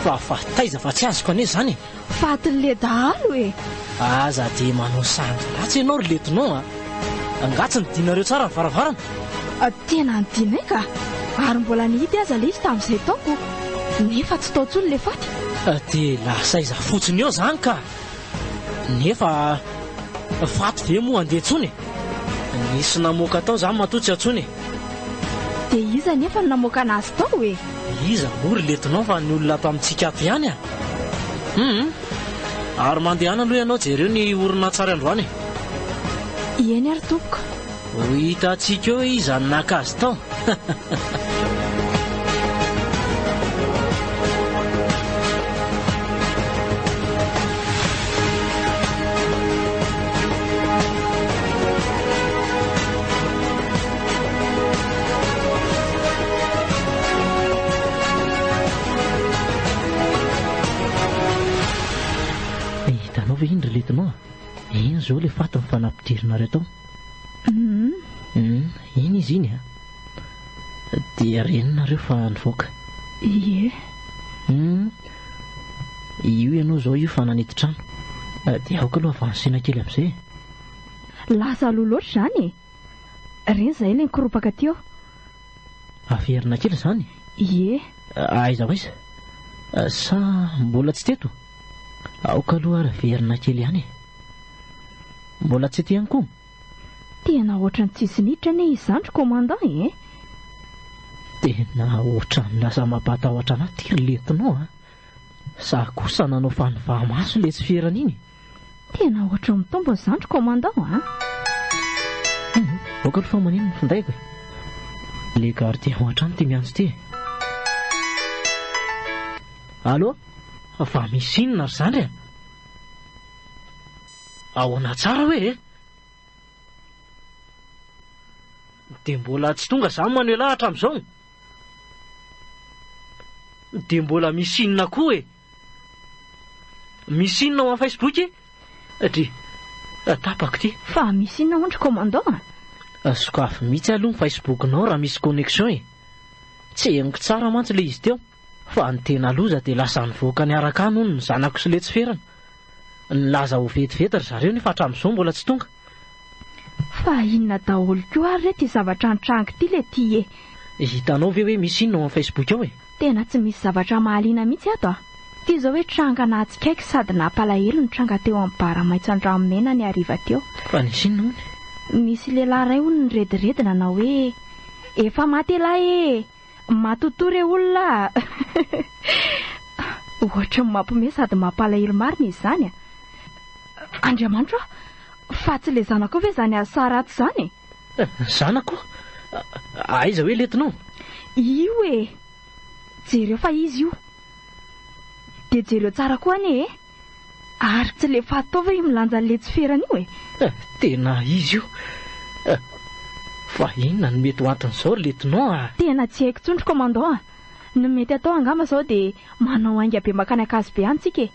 fa taiza fa tsy azoko ane zany fatin'le dahalo e aza dia manao sangy ratsy ianao ry letinao a angatsy ny dinareo tsara ny varavarana tena nydinay ka ary mbola nihity aza le izy tamin'izay taoko nefa tsy tao tsony le faty dia lasaiza fotsiny eo zany ka nefa faty ve moa andeha tsony nisy namoaka tao zany matotsy atsony dia iza nefa ny namoaka anazy tao e iza mory letinao fa ny olona ato amintsika ato ihany a ary mandehana aloha ianao jereo ny orona tsara androany eny ary tompoko ho hitantsika eo iza ny naka azy tao indry letinao iny zao le faty ny fanampidirina tao iny izy iny a dia reninareo fa nivoaka ie io ianao zao io fa nanety trano dia aoka aloha avansina kely amin'izay lasa aloha loatra zany e reny zay le nikoropaka teo averina kely zany ie aiza ho aiza sa mbola tsy teto aoka aloha ary verina kely ihany mbola tsy ty ihany koa tena ohatran'ny tsisy niditra ane izandro commandant e tena ohatran'ny lasa mampatahotra anahy ty ry letinao a sa kosa nanao fanovahamaso le tsy fierana iny tena ohatran'ny mitombo ny zandro commandant a aoka aloha fa manino ny findaiko e le gardien ao an-trano ty miantso ty allo fa misy inona ry zandry a ahoana tsara hoe dia mbola tsy tonga zany maneho lahatra amin'izao dia mbola misy inona koa e misy inona ao amin'ny Facebook e dry tapako ty fa misy inona ondry commandant sokafy mihitsy aloha ny facebookinao raha misy connexion e tsy henoko tsara mantsy le izy teo fa ny tena loza dia lasa nivoaka ny araka any hono ny zanako sy le tsy ferana nylaza ho vetivety ry zareo nefa hatramin'izao mbola tsy tonga fa inona daholo koa ary re ty zavatra nitrango ty le ty e hitanao ve hoe misy inona ao amin'ny facebook ao e tena tsy misy zavatra mahaliana mihitsy ato a ty zao hoe tranga nahatsikaiky sady nampalahelo ny tranga teo amin'ny bara maitso andranomena ny ariva teo fa nisy inona hony misy lehilahy ray hono nyrediredina na hoe efa maty lahy e matotory olona ohatra ny mampome sady mampalahelo marina izy zany a andriamanitra fa tsy le zanako ve zany azy sarato zany zanako aiza hoe letinao io e jereo fa izy io dia jereo tsara koa ane e ary tsy le fataova io milanja le tsy ferana io e tena izy io fa inona ny mety ho anton'izao ry letinao a tena tsy haiko tsondry commandant a ny mety atao angamba zao dia manao ainga be makany akazy be antsika e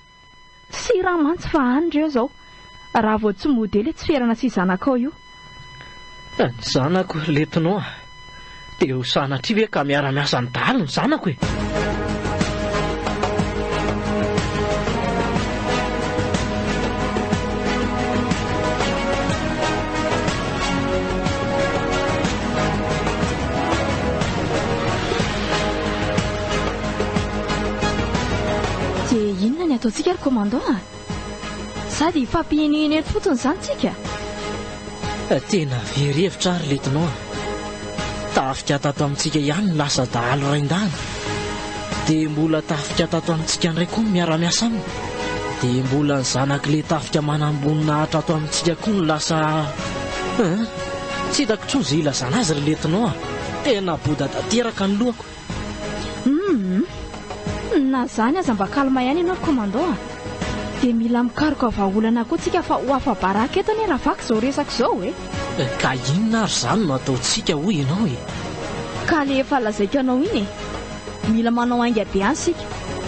Siramantsi fa andreo zao. Raha vao tsy modely tsy ferana sy zanakao io. Ny zanako letinao dia ho sanatria ve ka miara-miasa ny dahalo ny zanako e. Dia inona ny ataontsika ry commandant a? Sady ifampihinihiny fotsiny izany tsika. Tena very-hevitra ary letinao. Tafika tato amintsika ihany ny lasa dahalo raindahana. Dia mbola tafika tato amintsika indray koa miara-miasa aminy. Dia mbola ny zanak'ilay tafika manambonina hatra ato amintsika koa ny lasa tsy hitako intsony izay ilazana azy ry letinao. Tena boda tanteraka ny lohako. Na zany aza mba kalma ihany ianao commandant. Dia mila mikaroka vahaolana koa tsika fa ho afa-baraka eto anie raha vaky izao resaka izao e. Ka inona ary izany no ataontsika hoy ianao e. Ka le efa lazaiko anao iny e. Mila manao hainga be any sika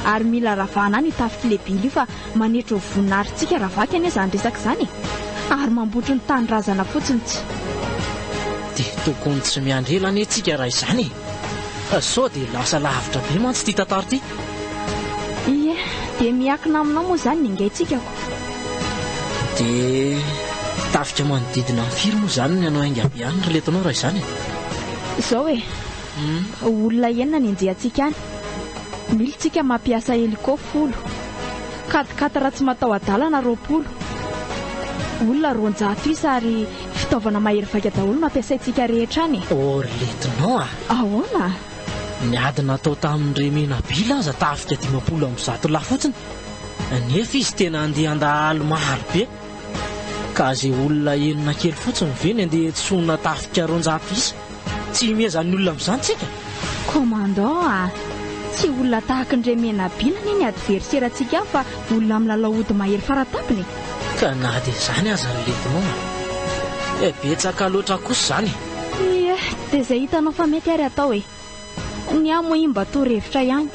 ary mila ravahana ny tafika lehibe io fa manetro ho voninahitsika raha vaky anie izany resaka izany e. Ary mambotro ny tanindrazana fotsiny tsy. Dia tokony tsy miandrela anie tsika raha izany e. Sao dia lasa lavitra be mantsy ity tantara ity. Ie, dia miakina aminao moa izany ny ingaitsika ko. Dia tafika manodidina ny firy moa izany ny anao hainga be any ry letinao raha izany e. Izao e. Olona enina ny enjehantsika any. Militsika mampiasa heliko 10. Katikati raha tsy matao adalana 20. Olona 200 isa ary fitaovana mahery vaika daholo mampiasaintsika rehetra any. Ry letinao a. Ahoana? Niady natao tamin'ny remena bila aza tafika 50 laha fotsiny. Nefa izy tena andeha andahalo maro be. Ka izay olona enina kely fotsiny ve ny andeha tsona tafika 200 isa. Tsy miezan'ny olona amin'izany tsika. Commandant tsy olona tahaka ny remena bila ny adversaire-ntsika fa olona milalao ody mahery faratapiny. Ka na dia izany aza ry letinao. Betsaka loatra kosa izany. Ie, dia izay hitanao fa mety ary atao e. Ny amo imba toro-hevitra ihany.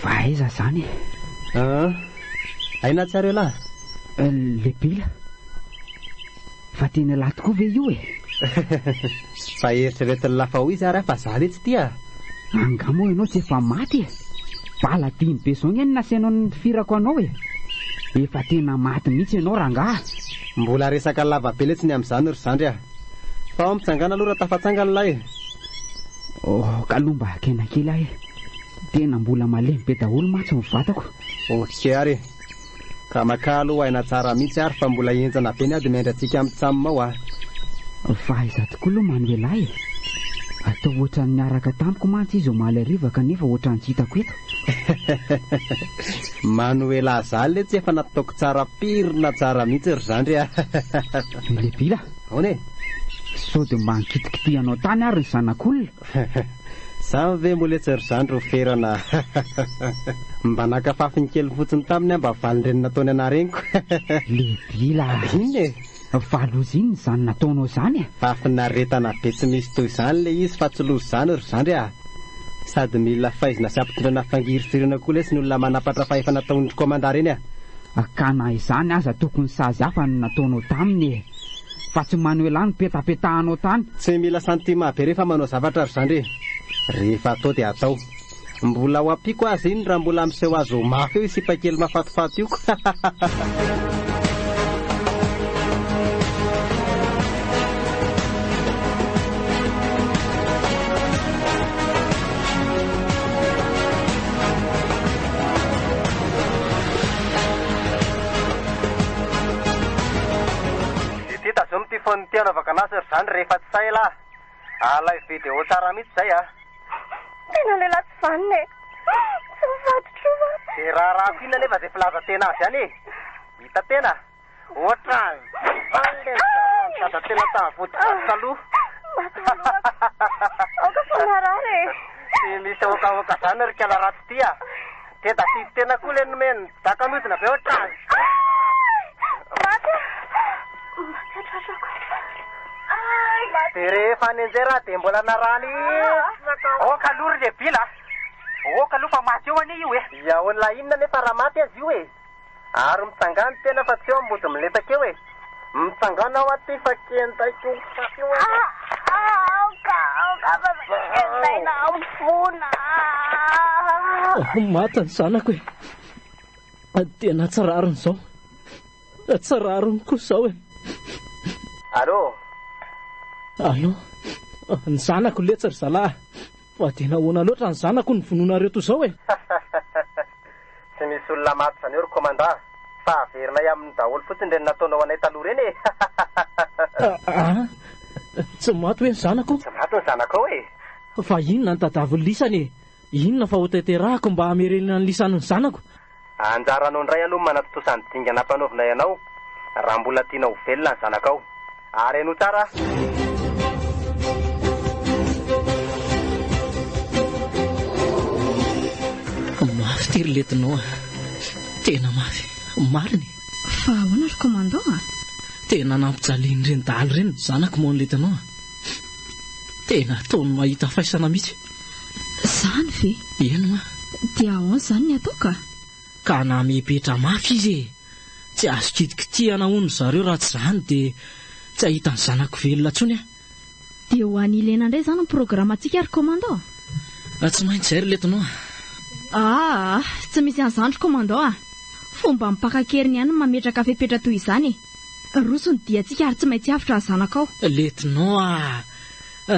Vaiza zany aina tsara lahy le bila fa tena lahy tokoa ve io e. Fa eritreretiny lafa ho izy ary fa za le tsy tia. Angamo ianao tsy efa maty e. Vala 10 be zao ny nasainao ny firako anao e. Efa tena maty mihitsy ianao rangaha. Mbola resaka lava be letsiny amin'izany ry zandry a. Fa ao mitsangana aloha raha tafatsangana lahy. Kalomba kena kely ahy. Tena mbola malemy be daholo matsy ny vatako. Okey ary. Ka maka aloha aina tsara mihitsy ary fa mbola enjana be ny ady miandry antsika amin'ny tsamimao a. Fahaiza tokoa aloha Manuelahy e. Atao ohatran'ny niaraka tamiko mantsy izy omaly ariva kanefa ohatran'ny tsy hitako eto. Manuela zany le tsy efa nataoko tsara pirina tsara mihitsy ry zandry a. Le bila aone sao dia mba nikitikitihanao tany ary ny zanak'olona. Samy ve mbola tsy ry zandry ho ferana. Mba nakafafy ny kely fotsiny taminy mba valindreny nataony ana reniko. Le bila iny e. Valozy iny zany nataonao zany e. Fafinaretana be tsy misy toy izany le izy fa tsy lozy zany ry zandry a. Sady mila fahaizina sy ampitondrana fangiry-firana koa lesy ny olona manapatra fahefa nataon'ny komanda reny a. Ka na izany aza tokony sazy hafa ny nataonao taminy e. Fa tsy Manuela ny petapetahanao tany. Tsy mila santima be rehefa manao zavatra ry zandry. Rehefa atao dia atao. Mbola ho ampiko azy iny raha mbola miseho azy ho mafy eo isipa kely mafatifaty io. Fony tianavaka anazy ry zany rehefa tsy say lahy. Alay video tsara mihitsy zay a. Tena lehilahy tsy vanina e. Tsy mivaditro va. Dia raharahako ina nefa izay filaza tena azy any e. Hita tena. Ohatra valle sada tena tavody taloha. Aoka fanarary e. Tsy misy aokaoka zany ry kala ratsy tia. Teta sisy tena koa le nomeny dakamisina be ohatrazy. Dia rehefa any anjera dia mbola narany oka aloha ry le bila. Oka aloha fa maty eo any io e. Iaonla inona nefa raha maty azy io e. Ary mitsangany tena fa tsy eo ambody miletaka eo e. Mitsangana ao aty fa kentaiko io e. Maty ny zanako e. Tena tsarariny izao. Tsarariny koa izao e. Allo? Allo? Ny zanako letsary zalahy. Fa tena hoana loatra ny zanako ny vonona reto izao e. Tsy misy olona maty izany eo ry komanda. Fa averinay amin'ny daholo fotsiny ireny nataonao anay taloha reny e. Tsy maty hoe ny zanako? Tsy maty ny zanako ao e. Fa inona ny tadaviny lisany e? Inona fa ho tanterahako mba hamerenina ny lisan'ny zanako? Anjaranao indray aloha manatotosany dingana mpanaovina ianao raha mbola tianao velona ny zanakao. Ary hainao tsara. Mafy tery letinao a. Tena mafy. Mariny. Fa ahoana ry komandao a? Tena nampijaliany ireny dahalo ireny zanako moa ny letinao a. Tena ataony mahita faisana mihitsy. Zany ve? Eno a. Dia ahoana izany ny atao ka? Ka na mipetra mafy izy e. Tsy azo kitikitihana hono zareo raha tsy zany dia tsy ahita ny zanako velona intsony a. Dia ho any ilena indray izany ny programantsika ry komandao? Tsy maintsy izay ry letinao a. Tsy misy an'izany ry komandao a. Fomba mipakakeriny ihany mametraka fepetra toy izany. Rosony dia tsika ary tsy maintsy hafitra ny zanakao. Letinao a.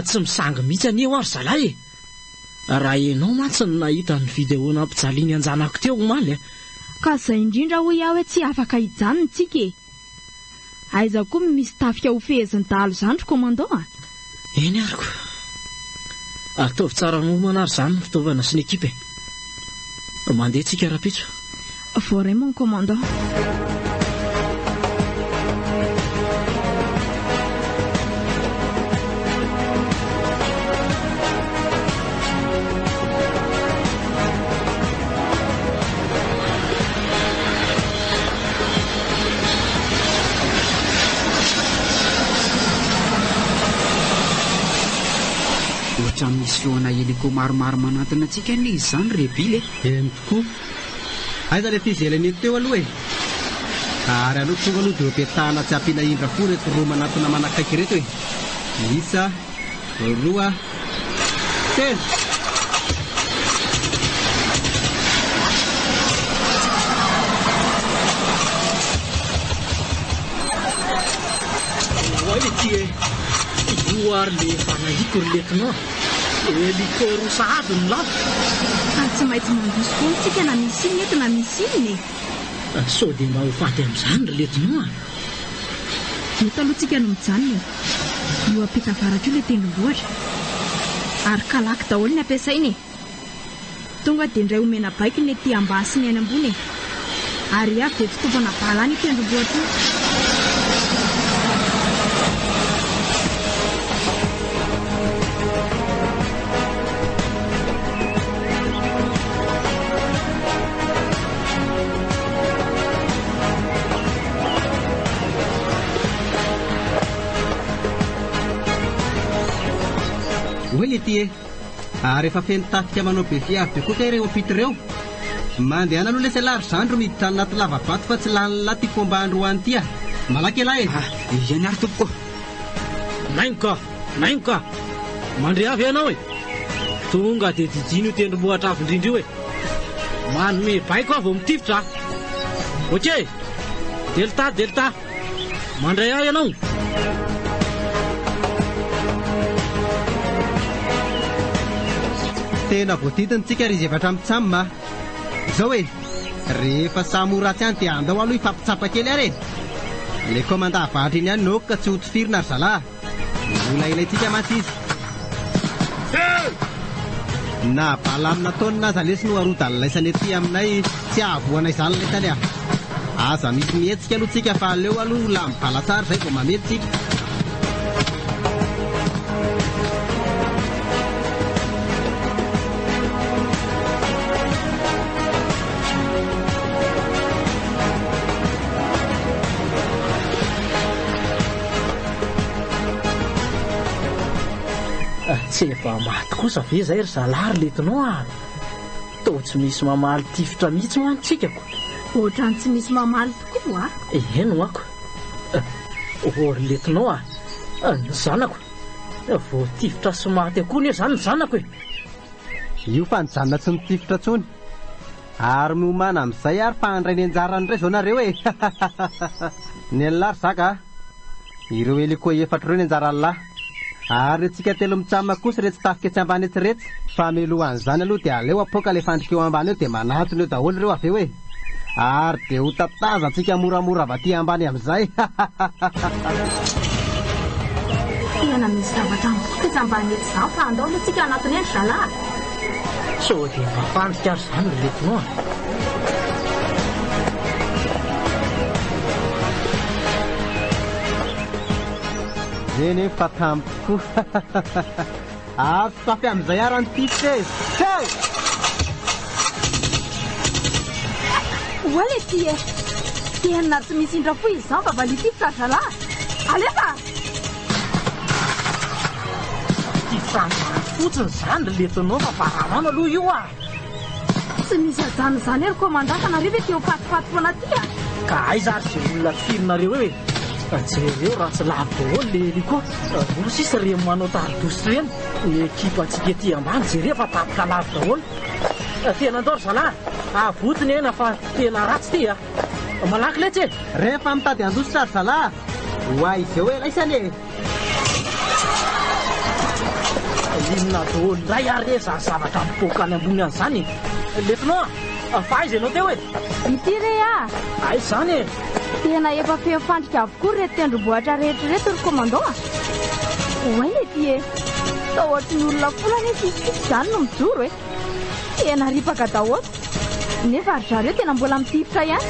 Tsy misanga mihitsy anio ary zalahy e. Raha ianao mantsy ny nahita ny vidéo nampijaliany anjanako teo omaly a. Ka izay indrindra ho iaho hoe tsy afaka hijanona tsika e. Aiza koa misy tafika ho feheziny dahalo izany ry komandao a. Eny ariko. Ataovy tsara momana ary izany ny fitaovana sy ny ekipa e. Mandeha tsika rapitso. Voaray moa ny komandao. Ohatra misy feona heliko maromaro manatona antsika ny izy izany rebily e. Eny tokoa. Aiza le fizelany teo aloha e. Ary aloha tonga aloha dia opetahana tsy ampiana indra fo reto roa manatona manakaiky reto e. Isa, roa, telo. Oay ety e. Io ary le fanahiko ry letinao. Heliko rosa aby ny lava. Tsy maintsy mandroso foana tsika na misy iny eto na misy iny e. Sao dia mba ho faty amin'izany ry letinao a. Eto aloha tsika no mijanona e. Io ampita varatra io le tendrombohitra. Ary kalaky daholo ny ampiasainy e. Tonga dia indray omena baiko ny ety ambany sy ny any ambony e. Ary avy dia fitaovana balany io tendrombohitra io. Oely ety e. Ary efa feno tafika manao be fiavy be koa ka ireo apity ireo. Mandehana aloha lesy lary zany ro miditra anaty lavabato fa tsy lany lahy ty fomba andro hoany ty a. Malaky lahy e. Iany ary tompoko. Maimbo ka. Mandre avy ianao e. Tonga dia jijino io tendrombohitra avy indrindra io e. Manome baiko avy mitifitra. Okey. Delta. Mandray ahy ianao. Tena voatitiny tsika ry zevatra mitsamma. Izao e. Rehefa samoratsy any dia andao aloha ifampitsapa kely ary e. Le komanda avahatra iny ihany noka tsy hotifirina ry zalahy. Mbola ilayntsika mantsy izy. Na balamina taona naza lesy no arodany laisany ety aminay tsy ahavoanay izany ilay tany a. Aza misy mihetsika aloha tsika fa aleo aloha la mibala tsara izay vao mamety tsika. tsy efa maty kosa ve zay ry zalahy letinao a. Tao tsy misy mamaly tifitra mihitsy manotsikako. Ohatrany tsy misy mamaly tokoa eno ako. Ry letinao a, ny zanako vao tifitra sy maty akoa ne zany ny zanako e. Io fa nijanona tsy mitifitra tsony. Ary miomana amin'izay ary fa handray ny anjarany indray zao nareo e. Ny an'lary zaka ireo heliko efatra ireo ny anjarany lahy. Ary antsika telo mitsama kosa rehetra tafika tsy ambany etsiretsy. Fa melohan'izany aloha dia aleo apoka le fandrika eo ambany eo dia manatona eo daholo ireo avy eo e. Ary dia ho tataza antsika moramora avaty ambany amin'izay. Tena misy zavatra mboka tsy ambany eto izao fa andao aloha tsika anatiny endry zalahy. Sao dia mafandrika ary zany ry letinao a. Eny fa tampokoa. Fafy amin'izay ary anytifitra e. Oale ty e, tena tsy misy indra foy izao fa valy tifitra zalahy. Alefa! Tifitra fotsiny zany ry letinao fa varamana aloha io a. Tsy misy ajano zany ery komandanta nareo ve teo patipaty foana ty a. Ka aiza ary zay olona firinareo eo e. Jereo raha tsy lavy daholo le heliko. Voro sisa reny manao taridosy reny. Ny ekipa antsika ety ambany jereo fa tapika lavy daholo. Tena andao ry zalahy, avotiny ena fa tena ratsy ty a. Malaky letsy e. Rehefa mitady andositra ry zalahy. Hoay izay hoe laisany e. Inona daholo indray ary za zavatra mipoka any ambony an'izany. Letinao a, fa aiza ianao teo e. Ity re a. Ay zany e. Tena efa feo fandrika avokoa reto tendrombohitra rehetrareto ry komandao a. Oay le ty e, tao ohatry ny olona folana e sisitsisy zany no mijoro e. Tena ripaka daholo. Nefa ry zareo tena mbola mitifitra ihany.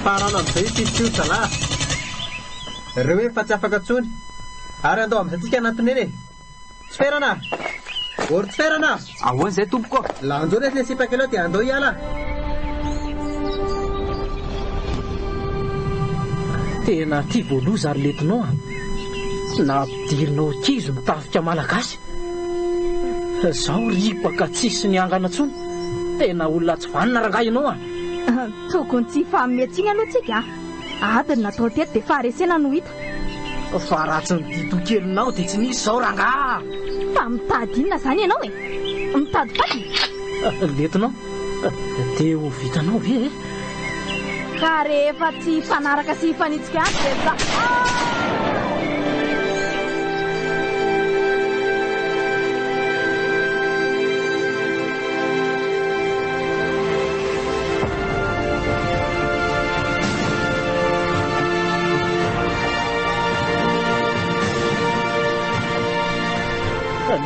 Farana amin'izay tifitra zalahy. Ireo efa tsy afaka tsony. Ary andao amin'izay tsika anatony eny e. Tsy ferana. Ory tsy ferana. Ahoana izay tompoko? Lanjao rehetra le sipaka aloha dia andao hiala. Tena tia voaloza ary letinao a. Na ampidirinao kizo mitafika malagasy. Zaho ripaka tsisy niangana tsony. Tena olona tsy vanina rangahy ianao a. Tokony tsy fahametsiny aloha tsika. Adiny natao teto dia faharesena no hita. Fa raha tsy nidido kelinao dia tsy nisy zao rangahy. Fa mitady inona zany ianao e? Mitady paty? Letinao, dia ho vitanao ve e? Ka rehefa tsy fanaraka sy fanitsika any dia za...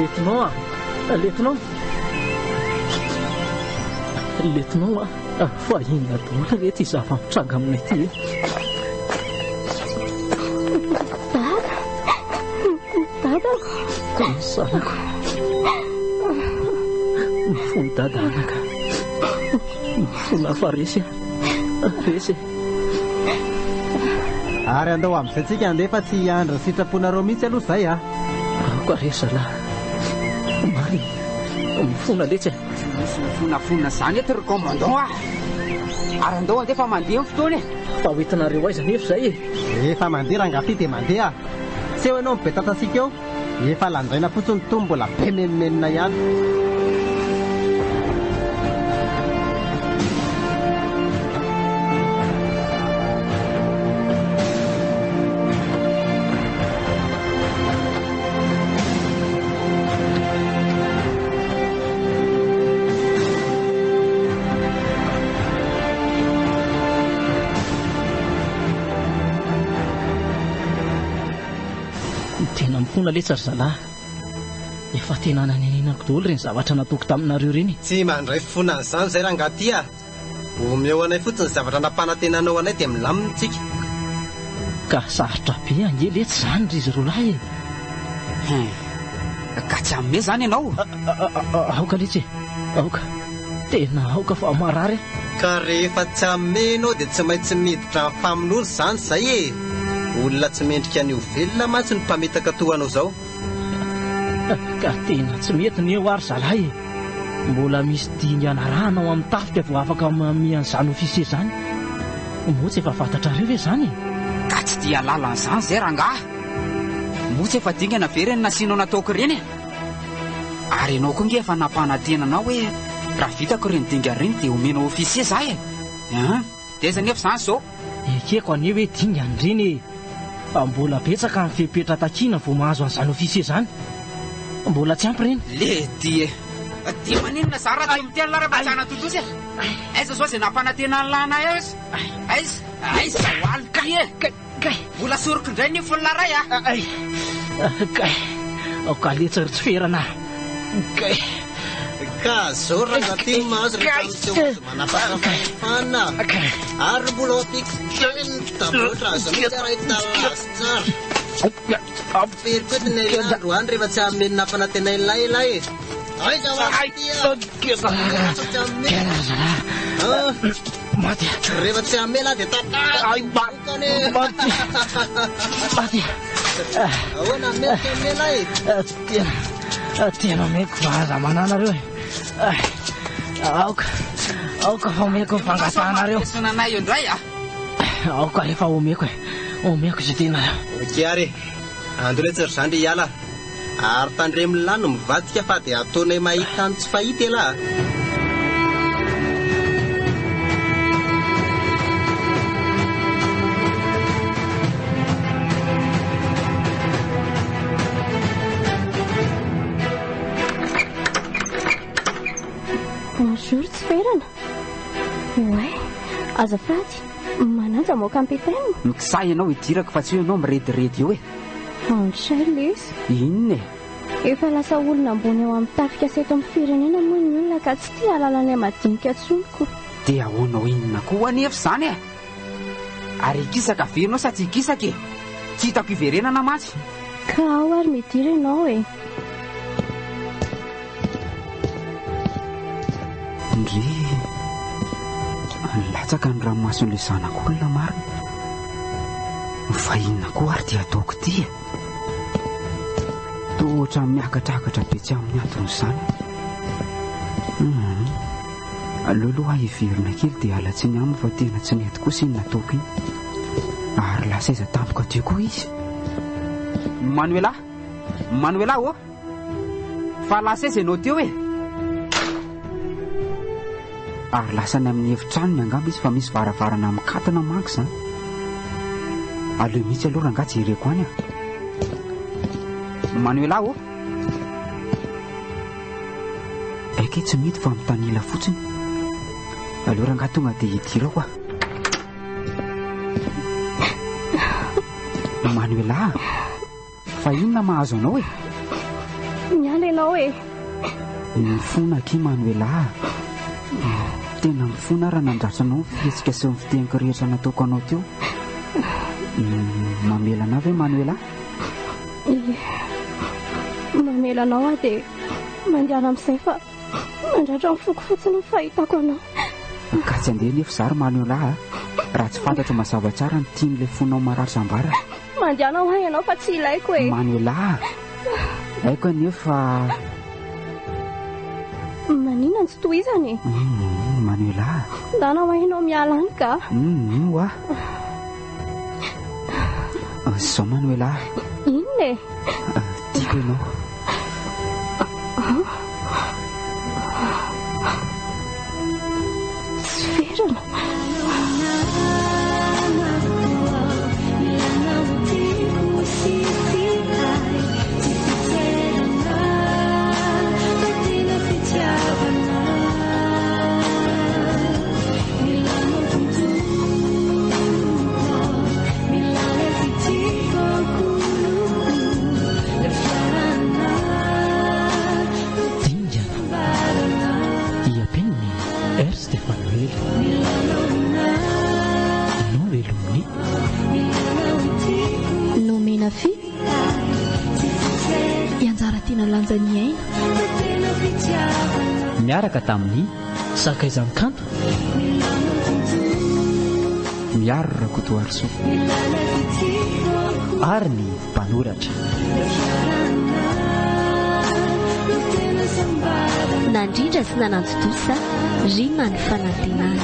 Letinao a, letinao a, fa inona daholo re ty zava-mitranga aminay ty e. Dadako. Ny zanako. Mifono dadanaka. Mifono hafa resy resy. Ary andao amin'izay tsika andefa tsy andro ny sitraponareo mihitsy aloha izay a. Ako resalahy. Mari, mifona letsy. Misy mifonafona zany eto ry komandant a. Ary andao andefa mandeha ny fotoana e. Fa hoentinareo aiza nefa izay e. Efa mandeha rangahy dia mandeha. Tsy eo ianao mibetatasika eo. Efa lanjaina fotsiny to mbola be menimenina ihany. Tena mifona letsy ry zalahy. Efa tena naninako daholo reny zavatra natoko taminareo reny. Tsy mandray fifonan'izany izay rangahy ty a. Omeo anay fotsiny zavatra nampanantenanao anay dia milamina tsika. Ka sarotra be angely tsy zany ry izy roa lahy ka tsy amme zany ianao aoka letsy aoka tena aoka fa marary ka rehefa tsy amme ianao dia tsy maintsy miditra amin'ny mpamin'olo zany zay e. Olona tsy mendrika an'io velona mantsy ny mpametaka tohanao zao. Ka tena tsy mety ny eo ary zalahy mbola misy dimy anarahanao amin'ny tafika vao afaka mian'izany ofisier zany. Motsy efa fantatrareo ve zany ka tsy dia lalan'izany zay rangahy. Motsy efa dingana very ny nasianao nataoko ireny ary ianao koa nge efa nampanantenanao hoe raha vitako ireny dinga ireny dia omenao ofisier zay dia nefa zany zao ekeko ane hoe dingana ireny fa mbola betsaka ny fepetra takina vao mahazo an'izany ofisier zany. Mbola tsy ampy ireny ledy dia maninona zara tsy mitena lara-bajana totozy aiza zao zay nampanantena ny lahnay aiza hoalika mbola soroko indray ny folaray ka letsy ry tsy ferana ka zao rangaty mahazo rehefa manapakafana ary mbola otikiteny tabotra aza mitsy arahita lasy tsara peripetiny andro any rehefa tsy ameny nampanantena ilay ilay aiza rehefa tsy ame la dia tatakane ahoana mety amela tena omeko vaza mananareo aoka fa omeko fangatanareo sonanay io indray aoka rehefa omeko izay tena kiary andro letsy ry zandry hiala ary tandremilay no mivadika fa dia ataonay mahita ny tsy fahita ela Bonjour tsy ferana oay azafady mananja mo kampitainy mikisay ianao hidirako fa tsy hoe ianao mirediredy eo Charles inona efa lasa olona ambony eo amin'ny tafika seto amin'ny firenena moa ny olona ka tsy tia alalany madinika tsoniko dia ahoanao inona koa anefa zany ary ikisaka verinao sa tsy ikisaka tsy hitako iverenana mantsy ka ao ary midira ianao ndry latsaka ny ranomason'ilay zanak'olona marina fa inona koa ary dia ataoko ty tohatra miakatrakatra be tsy amin'ny antony izany aleoloha hiverina kely dia alatsy ny aminy fa tena tsy nety kosa iny nataoko iny ary lasa iza tampoka teo koa izy Manuela o fa lasa izy ianao teo ary lasa ny amin'ny efitrano ny angamba izy fa misy varavarana mikatana manko zany aleo mihitsy aloha rangaha jereko any Manuela o aike tsy mety fa mitanila fotsiny aleo rangaha tonga dia hidirako Manuela fa inona mahazo anao miala ianao mifona aky Manuela tena mifona raha nandratranao ny fihetsika sy ny fiteniko rehetra nataoko anao teo mamela anao ve Manuela mamela anao dia mandiana amin'izay fa mandratra ny foko fotsiny ny fahitako anao ka tsy andeha nefa zary Manuela raha tsy fantatra mazava tsara ny tian'ilay fonao maratra ambara mandiana ho ay ianao fa tsy ilaiko Manuela aiko anefa maninona tsy tohizany Manuela ndana ho ainao miala any ka zao Manuela inona tiako ianao tsy verana Stefano Ele Rafia ianjara tiana lanjany aina miaraka tamin'ny sakaizan-kanto miaro rakotoarysoa ary ny mpanoratra nandrindra sy nananjodosa ry many fanantenana